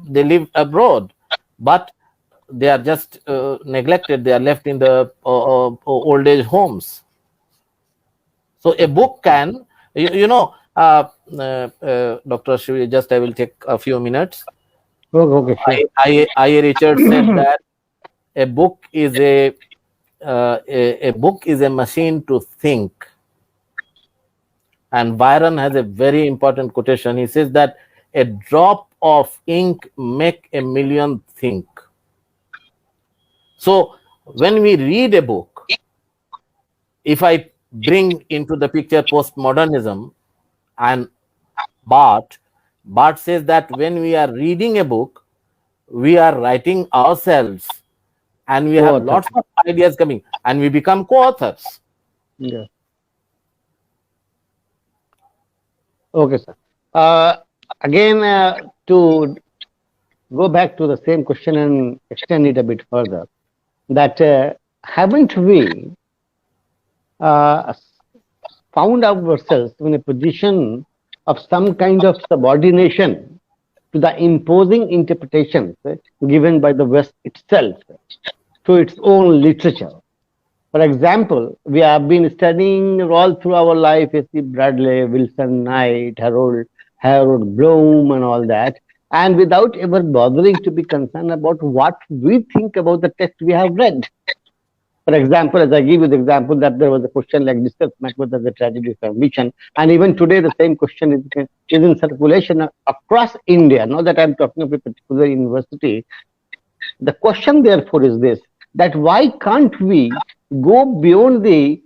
live abroad, but they are just neglected. They are left in the old age homes. So a book can, Dr. Ashrafi, just I will take a few minutes. Okay, sure. I Richard said that a book is a machine to think. And Byron has a very important quotation. He says that a drop of ink make a million think. So when we read a book, if I bring into the picture postmodernism and Barth says that when we are reading a book, we are writing ourselves, and we have lots of ideas coming, and we become co-authors. Yeah. Okay, sir. Again, to go back to the same question and extend it a bit further, that haven't we found ourselves in a position of some kind of subordination to the imposing interpretations given by the West itself to its own literature? For example, we have been studying all through our life A.C. Bradley, Wilson Knight, Harold Bloom, and all that, and without ever bothering to be concerned about what we think about the text we have read. For example, as I give you the example that there was a question like discussed Macbeth as a tragedy of ambition, and even today the same question is in circulation across India. Not that I'm talking of a particular university. The question therefore is this, that why can't we go beyond the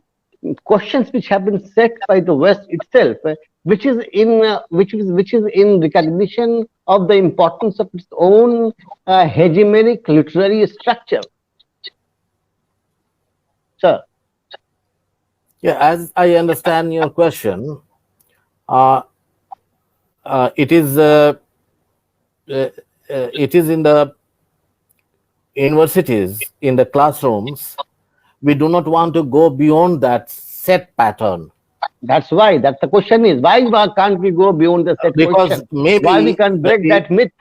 questions which have been set by the West itself, which is in recognition of the importance of its own hegemonic literary structure? Sir. Yeah, as I understand your question, it is in the universities, in the classrooms. We do not want to go beyond that set pattern. That's why. That's the question is, why can't we go beyond the set because maybe why we can't break that myth?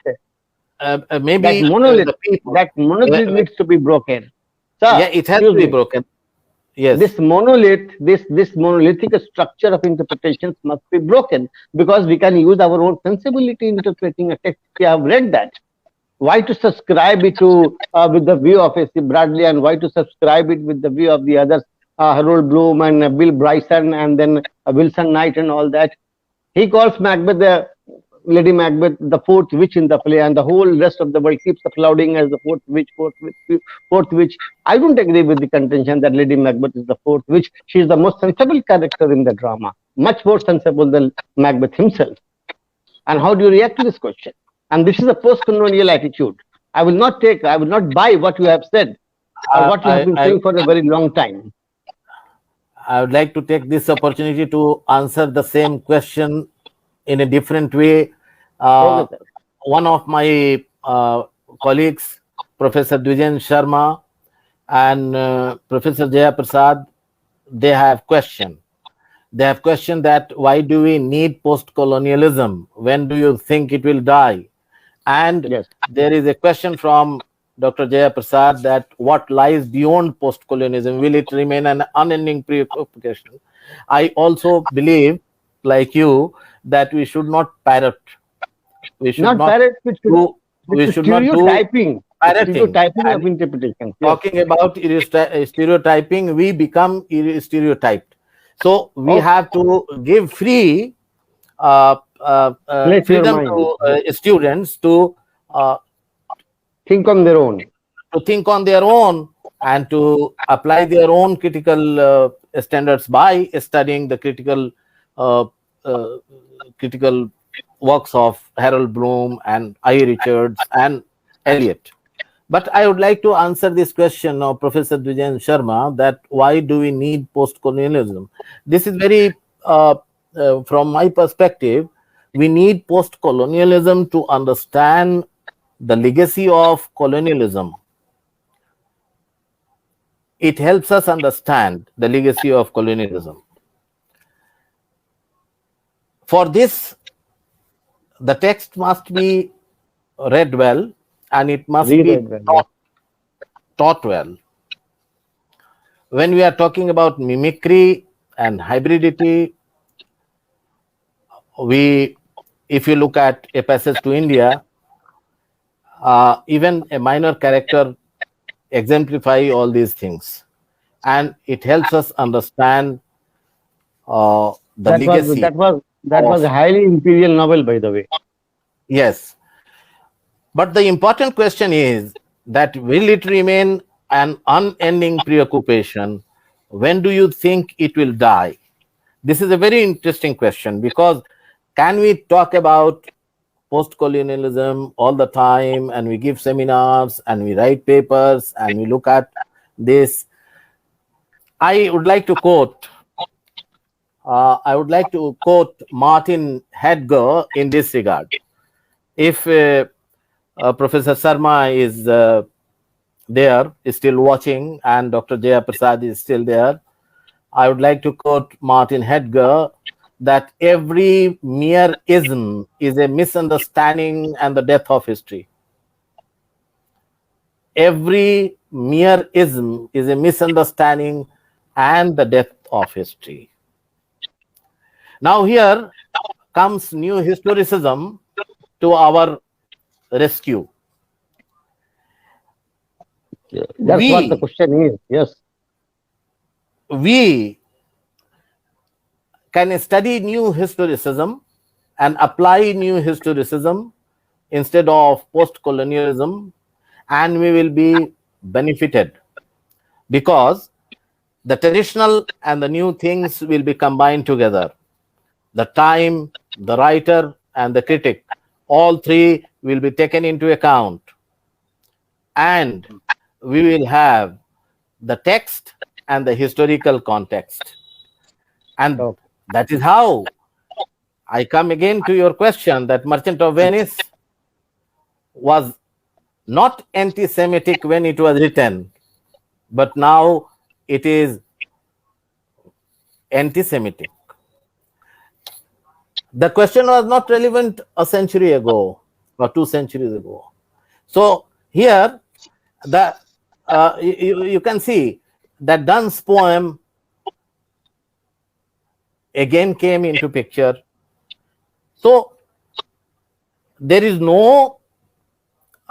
Maybe that monolith needs to be broken. Sir, yeah, it has to be broken. Yes. This monolith, this monolithic structure of interpretations must be broken, because we can use our own sensibility in interpreting a text. We have read that. why to subscribe it to with the view of A.C. Bradley, and why to subscribe it with the view of the others, Harold Bloom and Bill Bryson, and then Wilson Knight and all that. He calls Macbeth the Lady Macbeth the fourth witch in the play, and the whole rest of the world keeps applauding as the fourth witch, fourth witch, fourth witch. I don't agree with the contention that Lady Macbeth is the fourth witch. She is the most sensible character in the drama, much more sensible than Macbeth himself. And how do you react to this question? And this is a post-colonial attitude. I will not buy what you have said or what you have been saying for a very long time. I would like to take this opportunity to answer the same question in a different way. One of my colleagues, Professor Dwijen Sharma and Professor Jaya Prasad, they have questioned. They have questioned that why do we need post-colonialism? When do you think it will die? And Yes, there is a question from Dr. Jaya Prasad that what lies beyond post-colonialism? Will it remain an unending preoccupation? I also believe, like you, that we should not parrot. We should not parrot, which do. We should not do stereotyping. parroting. Stereotyping of interpretation. Yes. Talking about stereotyping, we become stereotyped. So we have to give free freedom to students to think on their own. And to apply their own critical standards by studying the critical works of Harold Bloom and I. Richards and Eliot. But I would like to answer this question of Professor Dwijen Sharma, that why do we need post-colonialism? This is very, from my perspective, we need post-colonialism to understand the legacy of colonialism. It helps us understand the legacy of colonialism. For this, the text must be read well, and it must be taught well. When we are talking about mimicry and hybridity, if you look at A Passage to India, even a minor character exemplify all these things, and it helps us understand the legacy. That was a highly imperial novel, by the way. Yes. But the important question is that will it remain an unending preoccupation? When do you think it will die? This is a very interesting question, because can we talk about post-colonialism all the time, and we give seminars and we write papers and we look at this? I would like to quote Martin Heidegger in this regard. If Professor Sharma is still watching, and Dr. Jaya Prasad is still there, I would like to quote Martin Heidegger, that every mere ism is a misunderstanding and the death of history. Every mere ism is a misunderstanding and the death of history. Now here comes new historicism to our rescue. That's what the question is. Yes. We can study new historicism and apply new historicism instead of post-colonialism, and we will be benefited, because the traditional and the new things will be combined together. The time, the writer, and the critic, all three will be taken into account, and we will have the text and the historical context. And that is how I come again to your question, that Merchant of Venice was not anti-Semitic when it was written, but now it is anti-Semitic. The question was not relevant a century ago or 2 centuries ago. So here, you can see that Donne's poem again came into picture. So there is no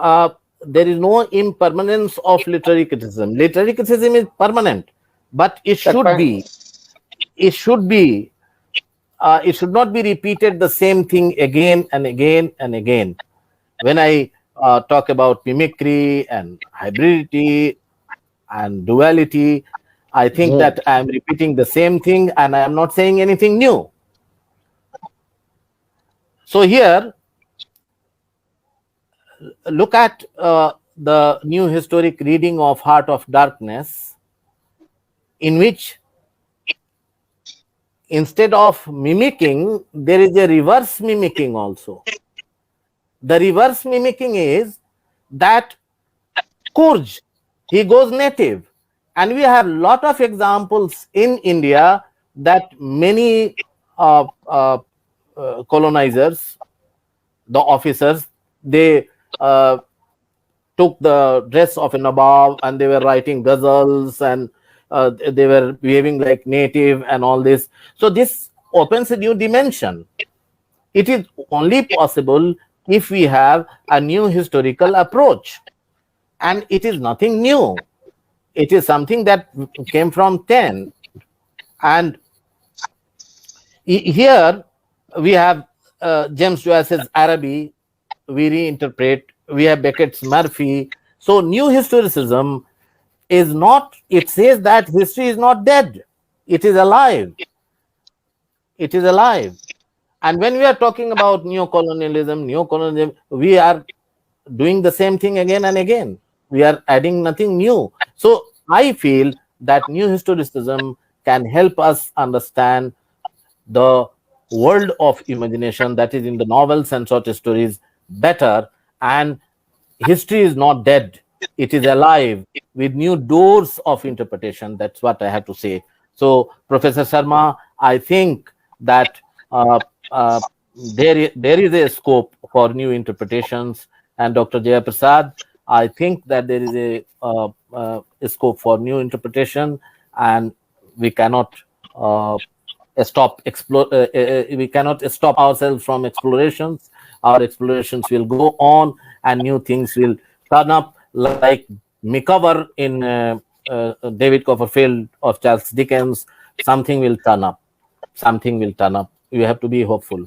there is no impermanence of literary criticism. Literary criticism is permanent, but it That's should fine. be, it should be, it should not be repeated the same thing again and again and again. When I talk about mimicry and hybridity and duality, I think Hmm. that I am repeating the same thing and I am not saying anything new. So here, look at the new historic reading of Heart of Darkness, in which instead of mimicking, there is a reverse mimicking also. The reverse mimicking is that Kurj, he goes native. And we have lot of examples in India that many colonizers, the officers, they took the dress of a Nawab and they were writing ghazals and they were behaving like native and all this. So this opens a new dimension. It is only possible if we have a new historical approach. And it is nothing new. It is something that came from 10. And here we have James Joyce's Araby, we reinterpret, we have Beckett's Murphy. So new historicism is not, it says that history is not dead, it is alive. It is alive. And when we are talking about neocolonialism, we are doing the same thing again and again. We are adding nothing new. So I feel that new historicism can help us understand the world of imagination that is in the novels and short stories better. And history is not dead, it is alive with new doors of interpretation. That's what I have to say. So Professor Sharma, I think that there is a scope for new interpretations, and Dr. Jayaprasad, I think that there is a scope for new interpretation, and we cannot we cannot stop ourselves from explorations. Our explorations will go on, and new things will turn up, like Micawber in David Copperfield of Charles Dickens. Something will turn up. Something will turn up. You have to be hopeful.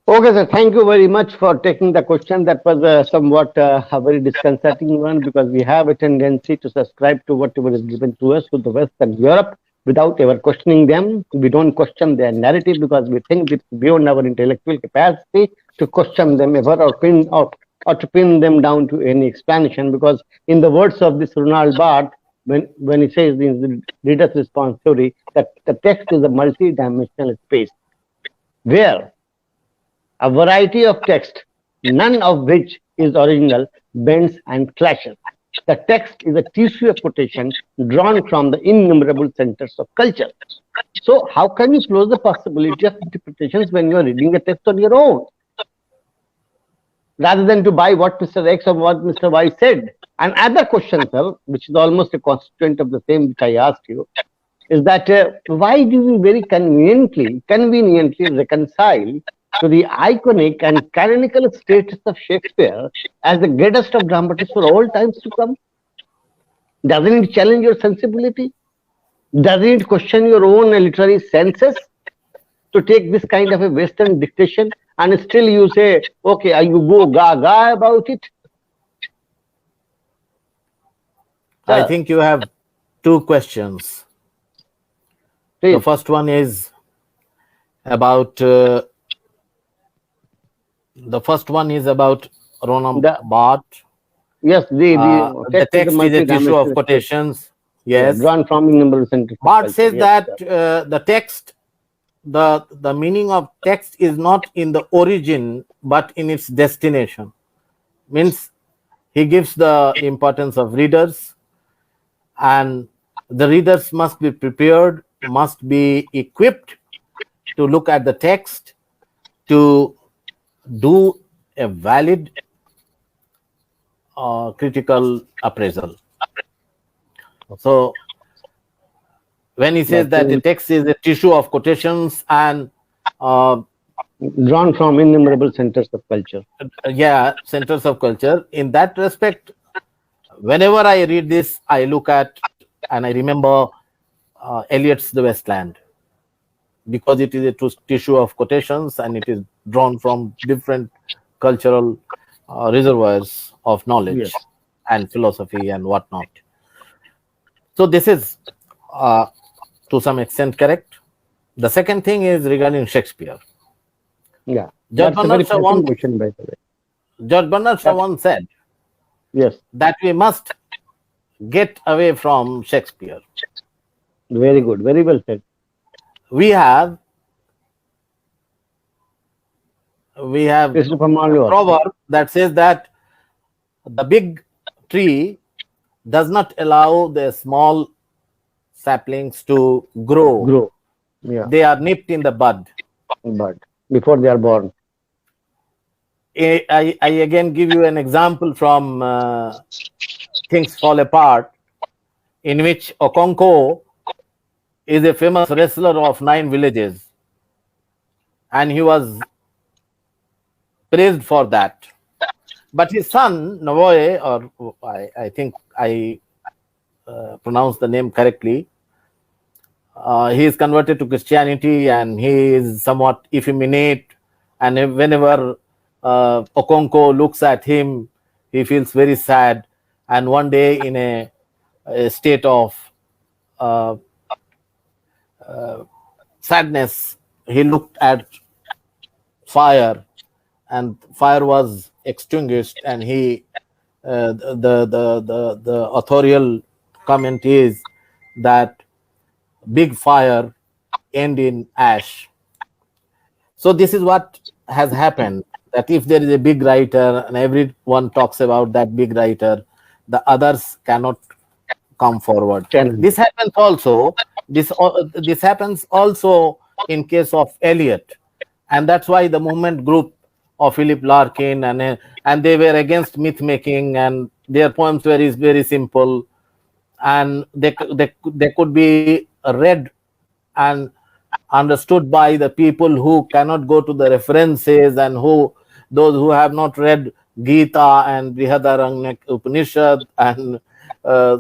Okay, sir. Thank you very much for taking the question. That was somewhat a very disconcerting one, because we have a tendency to subscribe to whatever is given to us with the West and Europe without ever questioning them. We don't question their narrative because we think it's beyond our intellectual capacity to question them ever, or to pin them down to any explanation. Because in the words of this Ronald Barthes, when he says in the reader's response theory, that the text is a multi-dimensional space where a variety of text, none of which is original, bends and clashes. The text is a tissue of quotation drawn from the innumerable centers of culture. So, how can you close the possibility of interpretations when you are reading a text on your own, rather than to buy what Mr. X or what Mr. Y said? And other question, sir, which is almost a constituent of the same which I asked you, is that why do we very conveniently reconcile to the iconic and canonical status of Shakespeare as the greatest of dramatists for all times to come? Doesn't it challenge your sensibility? Doesn't it question your own literary senses to take this kind of a Western dictation, and still you say, okay, you go gaga about it? I think you have two questions. Please. The first one is about Ronald Barthes. Yes, the text is a tissue of quotations. Yes, drawn from innumerable centers. Barthes says that the text, the meaning of text is not in the origin but in its destination. Means he gives the importance of readers, and the readers must be prepared, must be equipped to look at the text, to do a valid critical appraisal. So when he says that the text is a tissue of quotations and Drawn from innumerable centers of culture. Yeah, centers of culture. In that respect, whenever I read this, I look at and I remember Eliot's The Westland, because it is a tissue of quotations and it is drawn from different cultural reservoirs of Yes. knowledge and philosophy and whatnot. So this is uh, to some extent correct. The second thing is regarding Shakespeare. Yeah. George That's a very Bernard Shaw pressing once, question, by the way. George Bernard Shaw once said Yes. that we must get away from Shakespeare. Very good. Very well said. We have Christopher Marlowe. proverb that says that the big tree does not allow the small saplings to grow. Grow. Yeah. They are nipped in the bud. But before they are born. I again give you an example from Things Fall Apart, in which Okonkwo is a famous wrestler of 9 villages, and he was praised for that. But his son, Navoe, or I think I pronounced the name correctly, he is converted to Christianity and he is somewhat effeminate. And whenever Okonkwo looks at him, he feels very sad. And one day, in a state of sadness, he looked at fire, and fire was extinguished. And he, the authorial comment is that big fire end in ash. So this is what has happened, that if there is a big writer and everyone talks about that big writer, the others cannot come forward. Challenge. This happens also. This happens also in case of Eliot, and that's why the movement group of Philip Larkin and they were against myth making, and their poems were very simple, and they could be read and understood by the people who cannot go to the references, and those who have not read Gita and Brihadaranyaka Upanishad and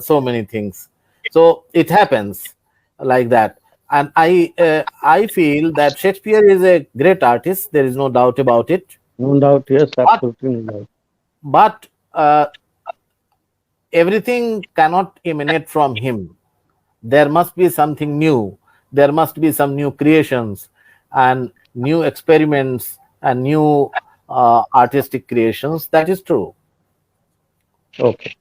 so many things. So it happens like that. And I feel that Shakespeare is a great artist. There is no doubt about it. No doubt. Yes, absolutely no doubt. But everything cannot emanate from him. There must be something new. There must be some new creations and new experiments and new artistic creations. That is true. Okay.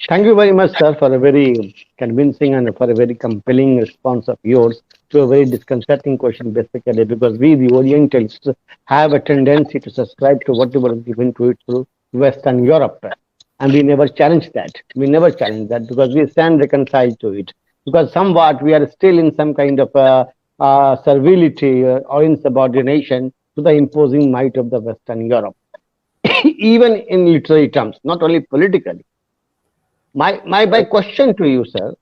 Thank you very much, sir, for a very convincing and for a very compelling response of yours to a very disconcerting question, basically, because we, the Orientals, have a tendency to subscribe to whatever is given to it through Western Europe. And we never challenge that. We never challenge that because we stand reconciled to it. Because somewhat we are still in some kind of servility or insubordination to the imposing might of the Western Europe, even in literary terms, not only politically. My question to you, sir,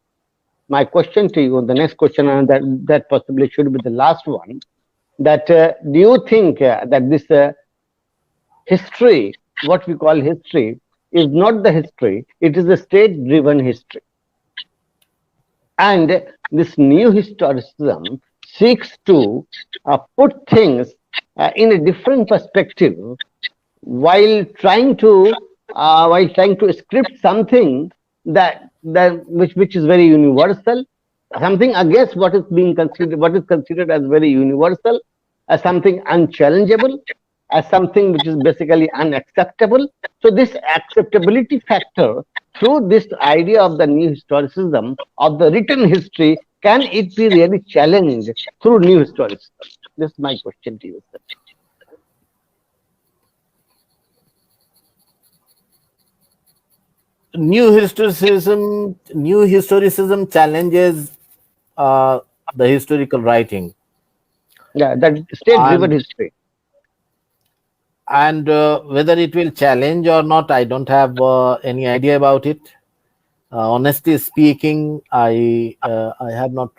my question to you, the next question, and that possibly should be the last one, that do you think that this history, what we call history, is not the history, it is a state-driven history? And this new historicism seeks to put things in a different perspective while trying to script something that which is very universal, something against what is considered as very universal, as something unchallengeable, as something which is basically unacceptable. So this acceptability factor through this idea of the new historicism of the written history, can it be really challenged through new historicism? This is my question to you, sir. New historicism challenges the historical writing. Yeah, that state-driven history. And whether it will challenge or not, I don't have any idea about it. Honestly speaking, I have not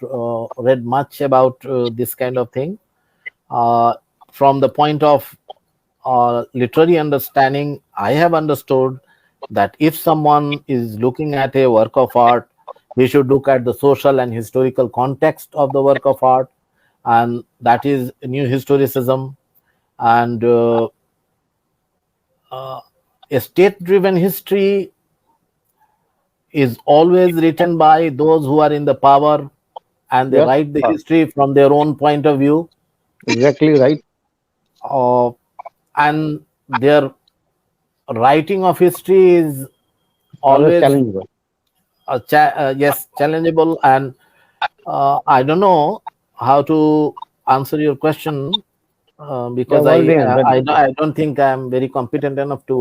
read much about this kind of thing. from the point of literary understanding, I have understood that if someone is looking at a work of art, he should look at the social and historical context of the work of art, and that is new historicism. And a state-driven history is always written by those who are in the power, and they Yes, write the history from their own point of view, exactly right. and their writing of history is Always always challenging. yes, challengeable. And I don't know how to answer your question You because have already answered it. I don't think I'm very competent enough to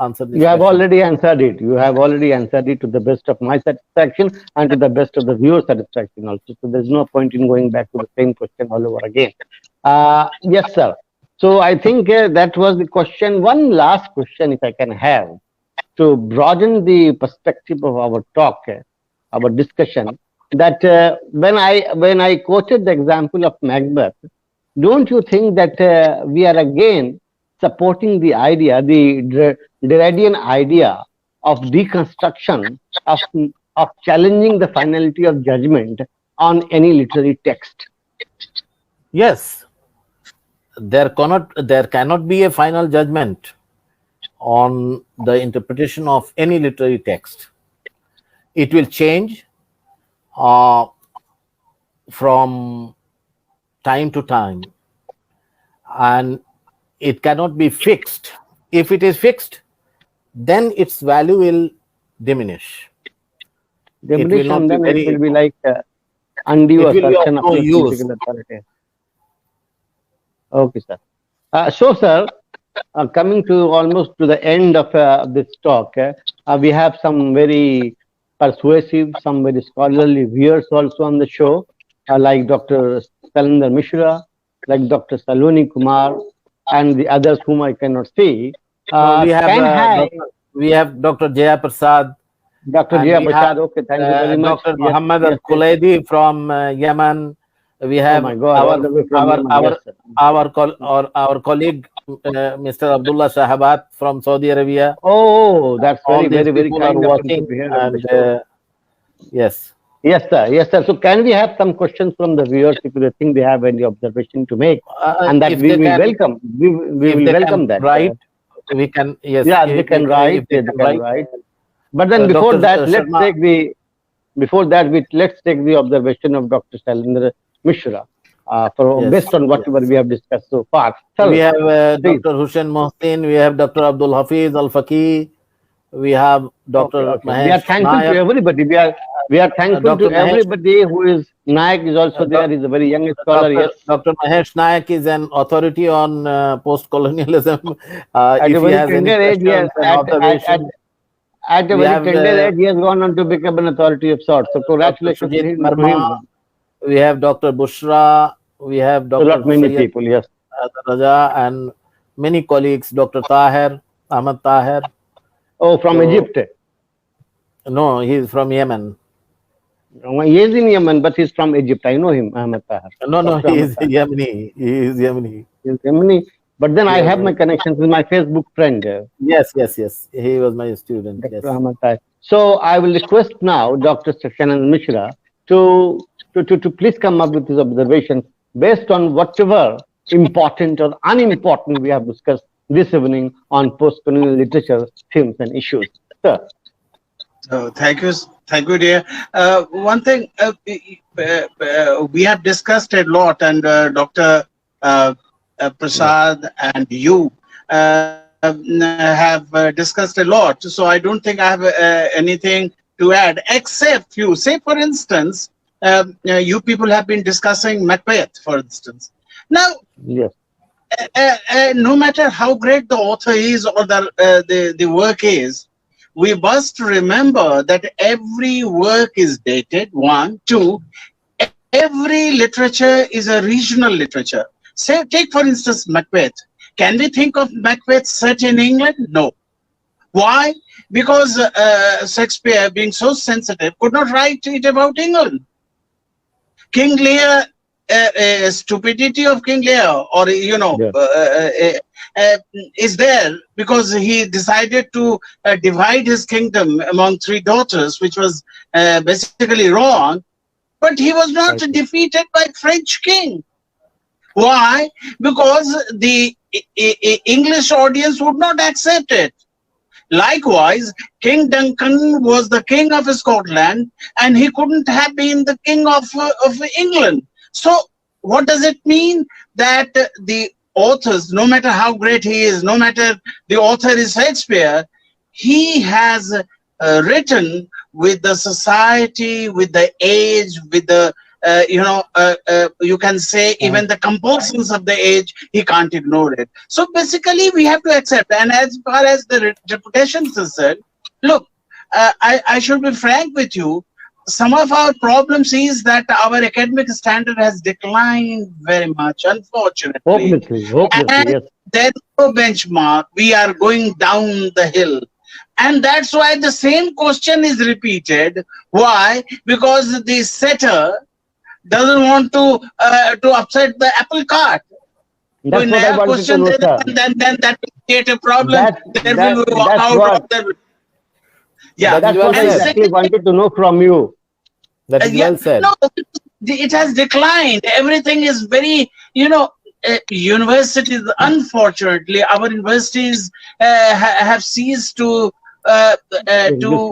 answer this You have question. already answered it. You have already answered it to the best of my satisfaction and to the best of the viewer's satisfaction also. So there's no point in going back to the same question all over again. Yes, sir. So I think that was the question. One last question, if I can have, to broaden the perspective of our talk, our discussion. That when I quoted the example of Macbeth, don't you think that we are again supporting the idea, the Derridian idea of deconstruction, of, of challenging the finality of judgment on any literary text? Yes, there cannot be a final judgment on the interpretation of any literary text. It will change from time to time, and it cannot be fixed. If it is fixed, then its value will diminish. It will not Demolition, be then it will very. be like undue It will be of assertion of no your use. political authority. Okay, sir. Sir, coming to almost to the end of this talk, we have some very persuasive, some very scholarly viewers also on the show, like Dr. Salindar Mishra, like Dr. Saloni Kumar, and the others whom I cannot see. No, we have Can I, Dr. Jaya Prasad, Dr. and Jaya we have Prasad, okay, thank you very much. Dr. Yes, Muhammad yes, Al Khulaidi from Yemen. We Oh have my God, all the way from Yemen, yes, sir. our colleague Mr. Abdullah Shahabat from Saudi Arabia. Oh, that's All very, these very, very people are kind of him to working, be here on the and show. yes. Yes, sir. Yes, sir. So can we have some questions from the viewers if they think they have any observation to make, and that If we they will can, welcome. We if will they welcome can that. write, we can. Yes, Yeah, they can write. if they They can can write. write. But then before Dr. that, Sharma, let's take the observation of Dr. Shalendra Mishra, for yes, based on whatever yes. we have discussed so far. We Sir, have please. Dr. Hussein Mohsin. We have Dr. Abdul Hafiz Al Faqih. We have Okay, Dr. okay. We are Mahesh thankful to Nayak. everybody. We are thankful Dr. to Mahesh everybody who is Nayak is also there. He's a very young scholar. Yes, Dr. Mahesh Nayak is an authority on post-colonialism. at a If he very has any tender age, questions and observations, at a we very have tender age, he has gone on to become an authority of sorts. So Dr. congratulations to Sujit him. Verma, we have Dr. Bushra, we have To a lot Dr. many Sayyid people. Yes. Raja, and many colleagues, Dr. Taher, Ahmad Taher. Oh, from So, Egypt. no, he is from Yemen. He is in Yemen, but he's from Egypt. I know him, Ahmed Tahir. No, Dr. he Ahmed is Tahir. Yemeni. He is Yemeni. He's Yemeni. But then I Yes, have my connections with my Facebook friend, yes. He was my student. Yes. Dr. Ahmed Tahir. So I will request now Dr. Shannon Mishra to please come up with his observations based on whatever important or unimportant we have discussed this evening on post-colonial literature, themes, and issues. Sir. Thank you, dear. One thing we have discussed a lot, and Dr. Prasad and you have discussed a lot. So I don't think I have anything to add, except you say, for instance, you people have been discussing Macbeth, for instance. Now, Yes. No matter how great the author is or the work is, we must remember that every work is dated, one. Two, every literature is a regional literature. Say, take for instance Macbeth. Can we think of Macbeth set in England? No. Why? Because Shakespeare, being so sensitive, could not write it about England. King Lear stupidity of King Lear, or Yeah. is there because he decided to divide his kingdom among three daughters, which was basically wrong. But he was not Right. defeated by French king. Why? Because the English audience would not accept it. Likewise, King Duncan was the king of Scotland, and he couldn't have been the king of England. So, what does it mean? That the authors, no matter how great he is, no matter the author is Shakespeare, he has written with the society, with the age, with the you can say even the compulsions of the age, he can't ignore it. So basically, we have to accept. And as far as the reputation is concerned, look, I should be frank with you. Some of our problems is that our academic standard has declined very much, unfortunately. Hopelessly, And yes. there's no benchmark. We are going down the hill. And that's why the same question is repeated. Why? Because the setter doesn't want to upset the apple cart. That's what I wanted to know, sir. Then that will create a problem. There will be That's walkout what, of the. Yeah, that's well what I said. exactly wanted to know from you. That is well said. No, it has declined. Everything is very, universities, unfortunately, our universities have ceased to Just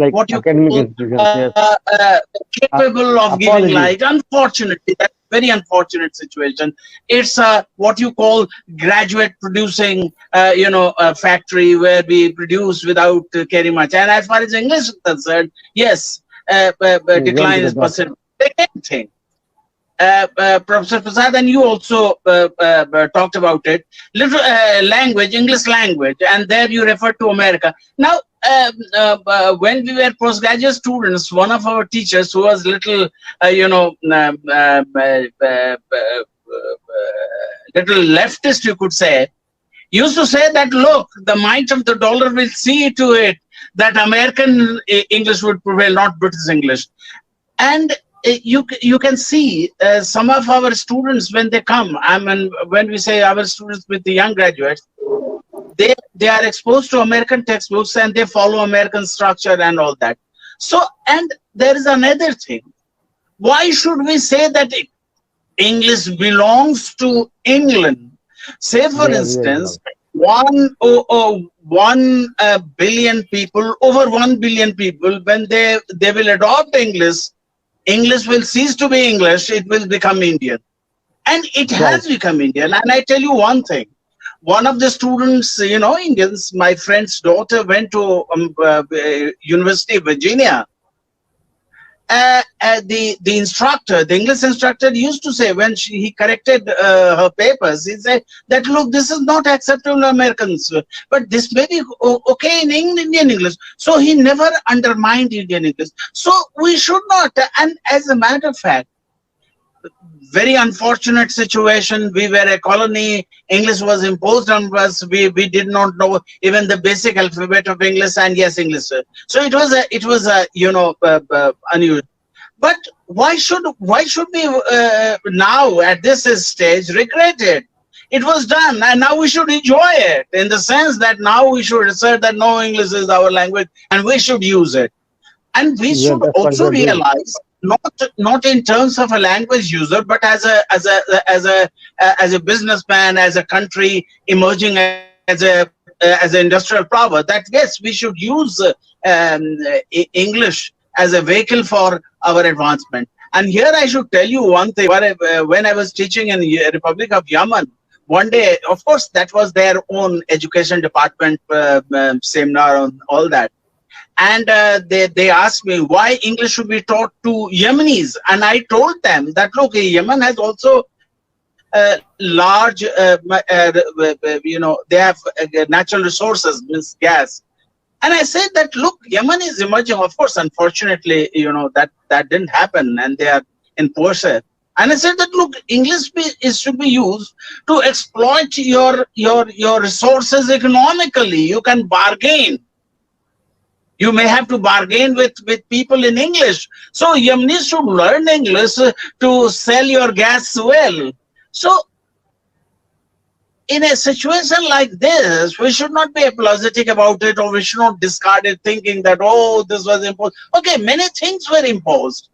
like what you academic call institutions, yes. capable of giving Apologies. light. Unfortunately, that's a very unfortunate situation. It's what you call graduate producing, factory where we produce without caring much. And as far as English is concerned, yes, decline is possible. Second thing, Professor Prasad, and you also talked about it, little language, English language, and there you referred to America. Now, when we were postgraduate students, one of our teachers who was little, little leftist, you could say, used to say that, look, the might of the dollar will see to it that American English would prevail, not British English. And you can see some of our students when they come, when we say our students with the young graduates, they are exposed to American textbooks and they follow American structure and all that. So, and there is another thing. Why should we say that English belongs to England? Say, for instance, 1 billion people, over 1 billion people, when they will adopt English, English will cease to be English, it will become Indian. And it has become Indian. And I tell you one thing. One of the students, Indians, my friend's daughter went to University of Virginia. The instructor, the English instructor used to say when he corrected her papers, he said that, look, this is not acceptable in Americans, but this may be okay in Indian English. So he never undermined Indian English. So we should not, and as a matter of fact, very unfortunate situation. We were a colony. English was imposed on us. We did not know even the basic alphabet of English, and yes, English. So it was a unusual. But why should we now at this stage regret it? It was done, and now we should enjoy it in the sense that now we should assert that no, English is our language, and we should use it. And we should also realize, not in terms of a language user, but as a businessman, as a country emerging as an industrial power, that yes, we should use English as a vehicle for our advancement. And here I should tell you one thing. When I was teaching in the Republic of Yemen, one day, of course, that was their own education department seminar on all that. And they asked me why English should be taught to Yemenis. And I told them that, look, Yemen has also large, they have natural resources, means gas. And I said that, look, Yemen is emerging. Of course, unfortunately, that didn't happen, and they are in poor shape. And I said that, look, English should be used to exploit your resources economically. You can bargain. You may have to bargain with people in English. So Yemenis should learn English to sell your gas well. So in a situation like this, we should not be apologetic about it, or we should not discard it thinking that, oh, this was imposed. Okay, many things were imposed.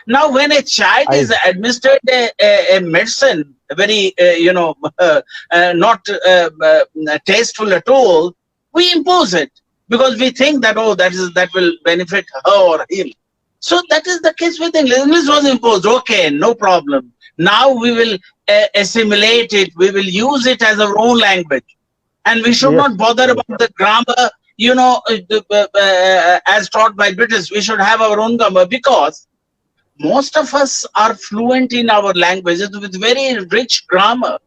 Now, when a child is administered a medicine, a very, not tasteful at all, we impose it because we think that, oh, that will benefit her or him. So that is the case with English. English was imposed. Okay, no problem. Now we will assimilate it. We will use it as our own language. And we should not bother about the grammar, as taught by British. We should have our own grammar because most of us are fluent in our languages with very rich grammar.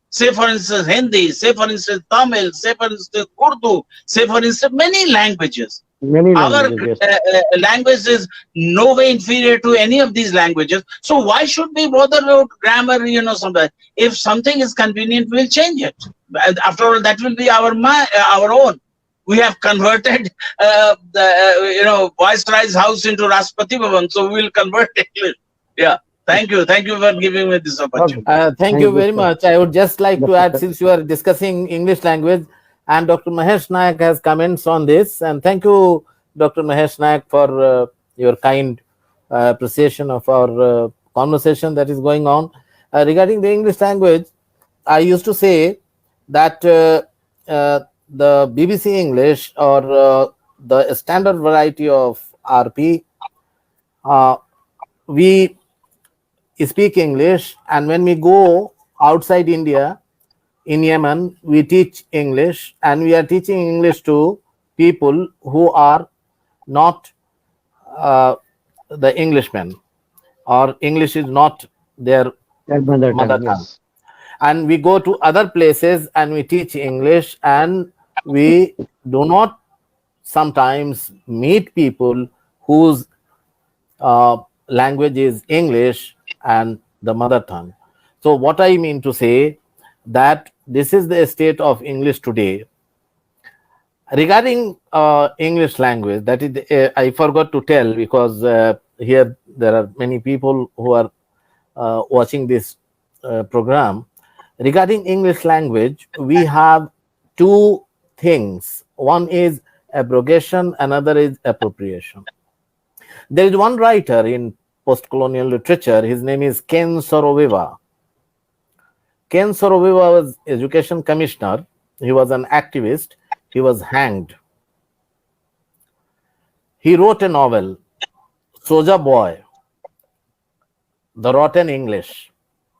Say, for instance, Hindi, say, for instance, Tamil, say, for instance, Urdu, say, for instance, many languages. Our language is no way inferior to any of these languages. So why should we bother about grammar, somewhere? If something is convenient, we'll change it. After all, that will be our own. We have converted Viceroy's house into Rashtrapati Bhavan, so we will convert English. Yeah. Thank you. Thank you for giving me this opportunity. Thank you very much. I would just like to add, since you are discussing English language, and Dr. Mahesh Nayak has comments on this. And thank you, Dr. Mahesh Nayak, for your kind appreciation of our conversation that is going on. Regarding the English language, I used to say that the BBC English or the standard variety of RP, we speak English, and when we go outside India, in Yemen, we teach English, and we are teaching English to people who are not the Englishmen, or English is not their mother tongue. Yes. And we go to other places and we teach English, and we do not sometimes meet people whose language is English and the mother tongue. So what I mean to say, that this is the state of English today. Regarding English language, that is, I forgot to tell, because here there are many people who are watching this program. Regarding English language, we have two things. One is abrogation, another is appropriation. There is one writer in post-colonial literature, his name is Ken Saro-Wiwa. Ken Saro-Wiwa was education commissioner. He was an activist. He was hanged. He wrote a novel, Soja Boy, The Rotten English,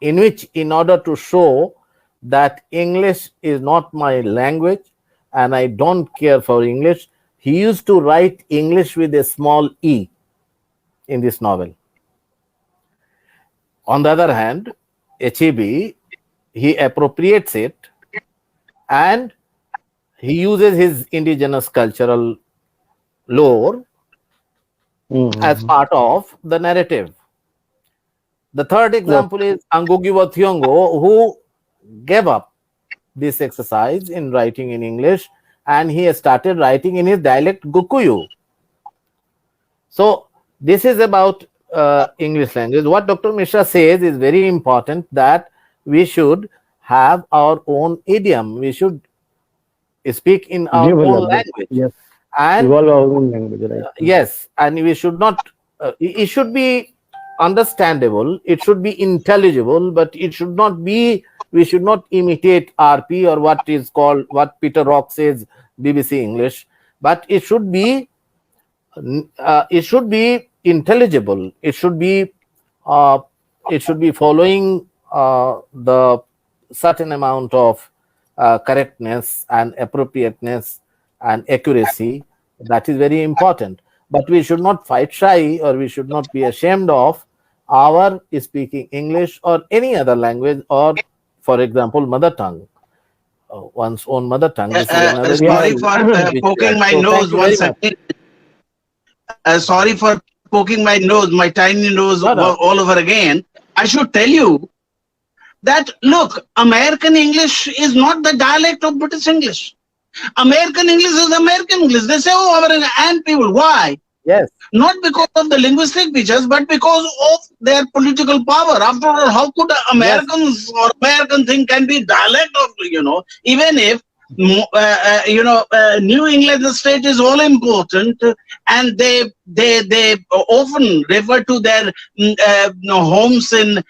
in which, in order to show that English is not my language and I don't care for English, he used to write English with a small e in this novel. On the other hand, HEB, he appropriates it and he uses his indigenous cultural lore as part of the narrative. The third example is Ngugi wa Thiong'o, who gave up this exercise in writing in English, and he started writing in his dialect Gukuyu. So this is about English language. What Dr. Mishra says is very important, that we should have our own idiom. We should speak in our own language. Yes. And evolve our own language, right? Yes, and we should not. It should be understandable. It should be intelligible, but it should not be. We should not imitate RP or what is called, what Peter Rock says, BBC English. But it should be. It should be intelligible. It should be. It should be following the certain amount of correctness and appropriateness and accuracy. That is very important. But we should not fight shy, or we should not be ashamed of our speaking English or any other language, or, for example, mother tongue, one's own mother tongue. Sorry for poking my nose once again. Sorry for poking my nose, my tiny nose, all over again. I should tell you that, look, American English is not the dialect of British English. American English is American English. They say, oh, our ant people. Why? Yes. Not because of the linguistic features, but because of their political power. After all, how could Americans or American thing can be dialect of, even if, New England state is all important, and they often refer to their homes in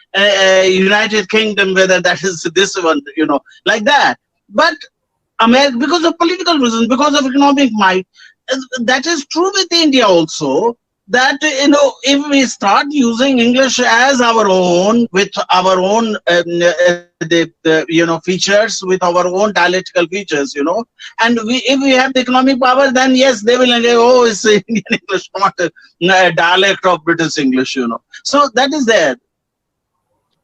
United Kingdom, whether that is this one, like that. But America, because of political reasons, because of economic might, that is true with India also. That if we start using English as our own, with our own features, with our own dialectical features, and if we have the economic power, then yes, they will say, oh, it's Indian English, not a dialect of British English, So that is there.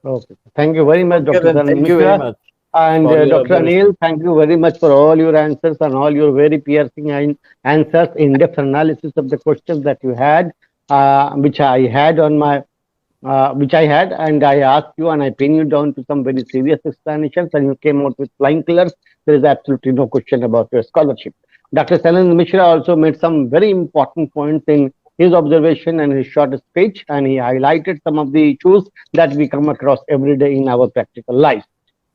Okay. Thank you very much, Okay, Dr. then thank you Mishra. very much. And for your Dr. Anil, thank you very much for all your answers and all your very piercing answers, in-depth analysis of the questions that you had, which I had on my, which I had, and I asked you and I pinned you down to some very serious explanations, and you came out with flying colors. There is absolutely no question about your scholarship. Dr. Sanand Mishra also made some very important points in his observation and his short speech, and he highlighted some of the issues that we come across every day in our practical life.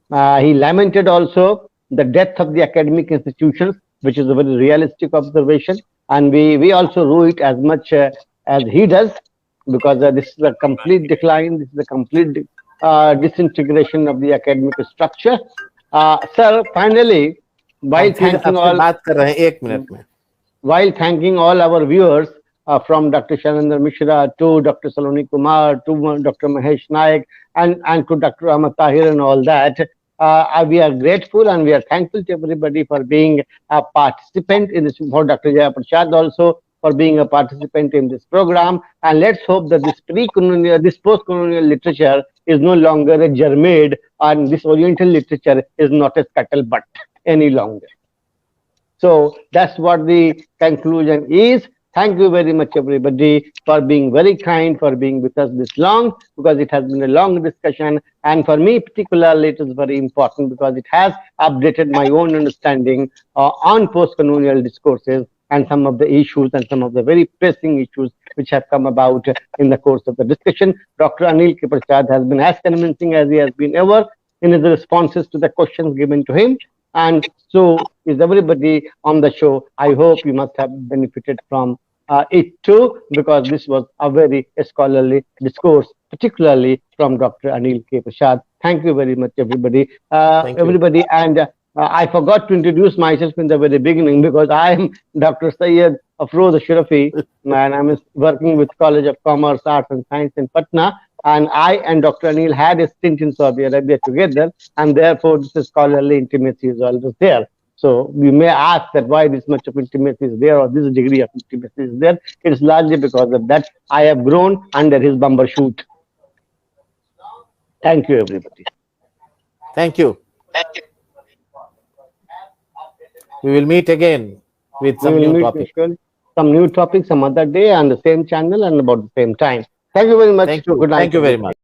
He lamented also the death of the academic institutions, which is a very realistic observation, and we also rue it as much as he does, because this is a complete decline, this is a complete disintegration of the academic structure. Sir, finally, while thanking all, बात कर रहे हैं 1 minute में. while thanking all our viewers, from Dr. Shanandar Mishra to Dr. Saloni Kumar to Dr. Mahesh Naik and to Dr. Ahmad Tahir and all that, we are grateful and we are thankful to everybody for being a participant in this, for Dr. Jaya Prasad also for being a participant in this program. And let's hope that this this post-colonial literature is no longer a germaid, and this Oriental literature is not a scuttlebutt any longer. So that's what the conclusion is. Thank you very much, everybody, for being very kind, for being with us this long, because it has been a long discussion. And for me, particularly, it is very important because it has updated my own understanding on post-colonial discourses and some of the issues and some of the very pressing issues which have come about in the course of the discussion. Dr. Anil K. Prasad has been as convincing as he has been ever in his responses to the questions given to him. And so is everybody on the show. I hope you must have benefited from it too, because this was a very scholarly discourse, particularly from Dr. Anil K. Prasad. Thank you very much, everybody. Everybody, and I forgot to introduce myself in the very beginning, because I am Dr. Syed Afroz Ashrafi, and I'm working with College of Commerce, Arts and Science in Patna. And I and Dr. Anil had a stint in Saudi Arabia together, and therefore this scholarly intimacy is always there. So we may ask that why this much of intimacy is there, or this degree of intimacy is there. It is largely because of that I have grown under his bumper shoot. Thank you, everybody. Thank you. We will meet again with some new topic. Some new topic some other day on the same channel and about the same time. Thank you very much. Thank you. Good night. Thank you very much.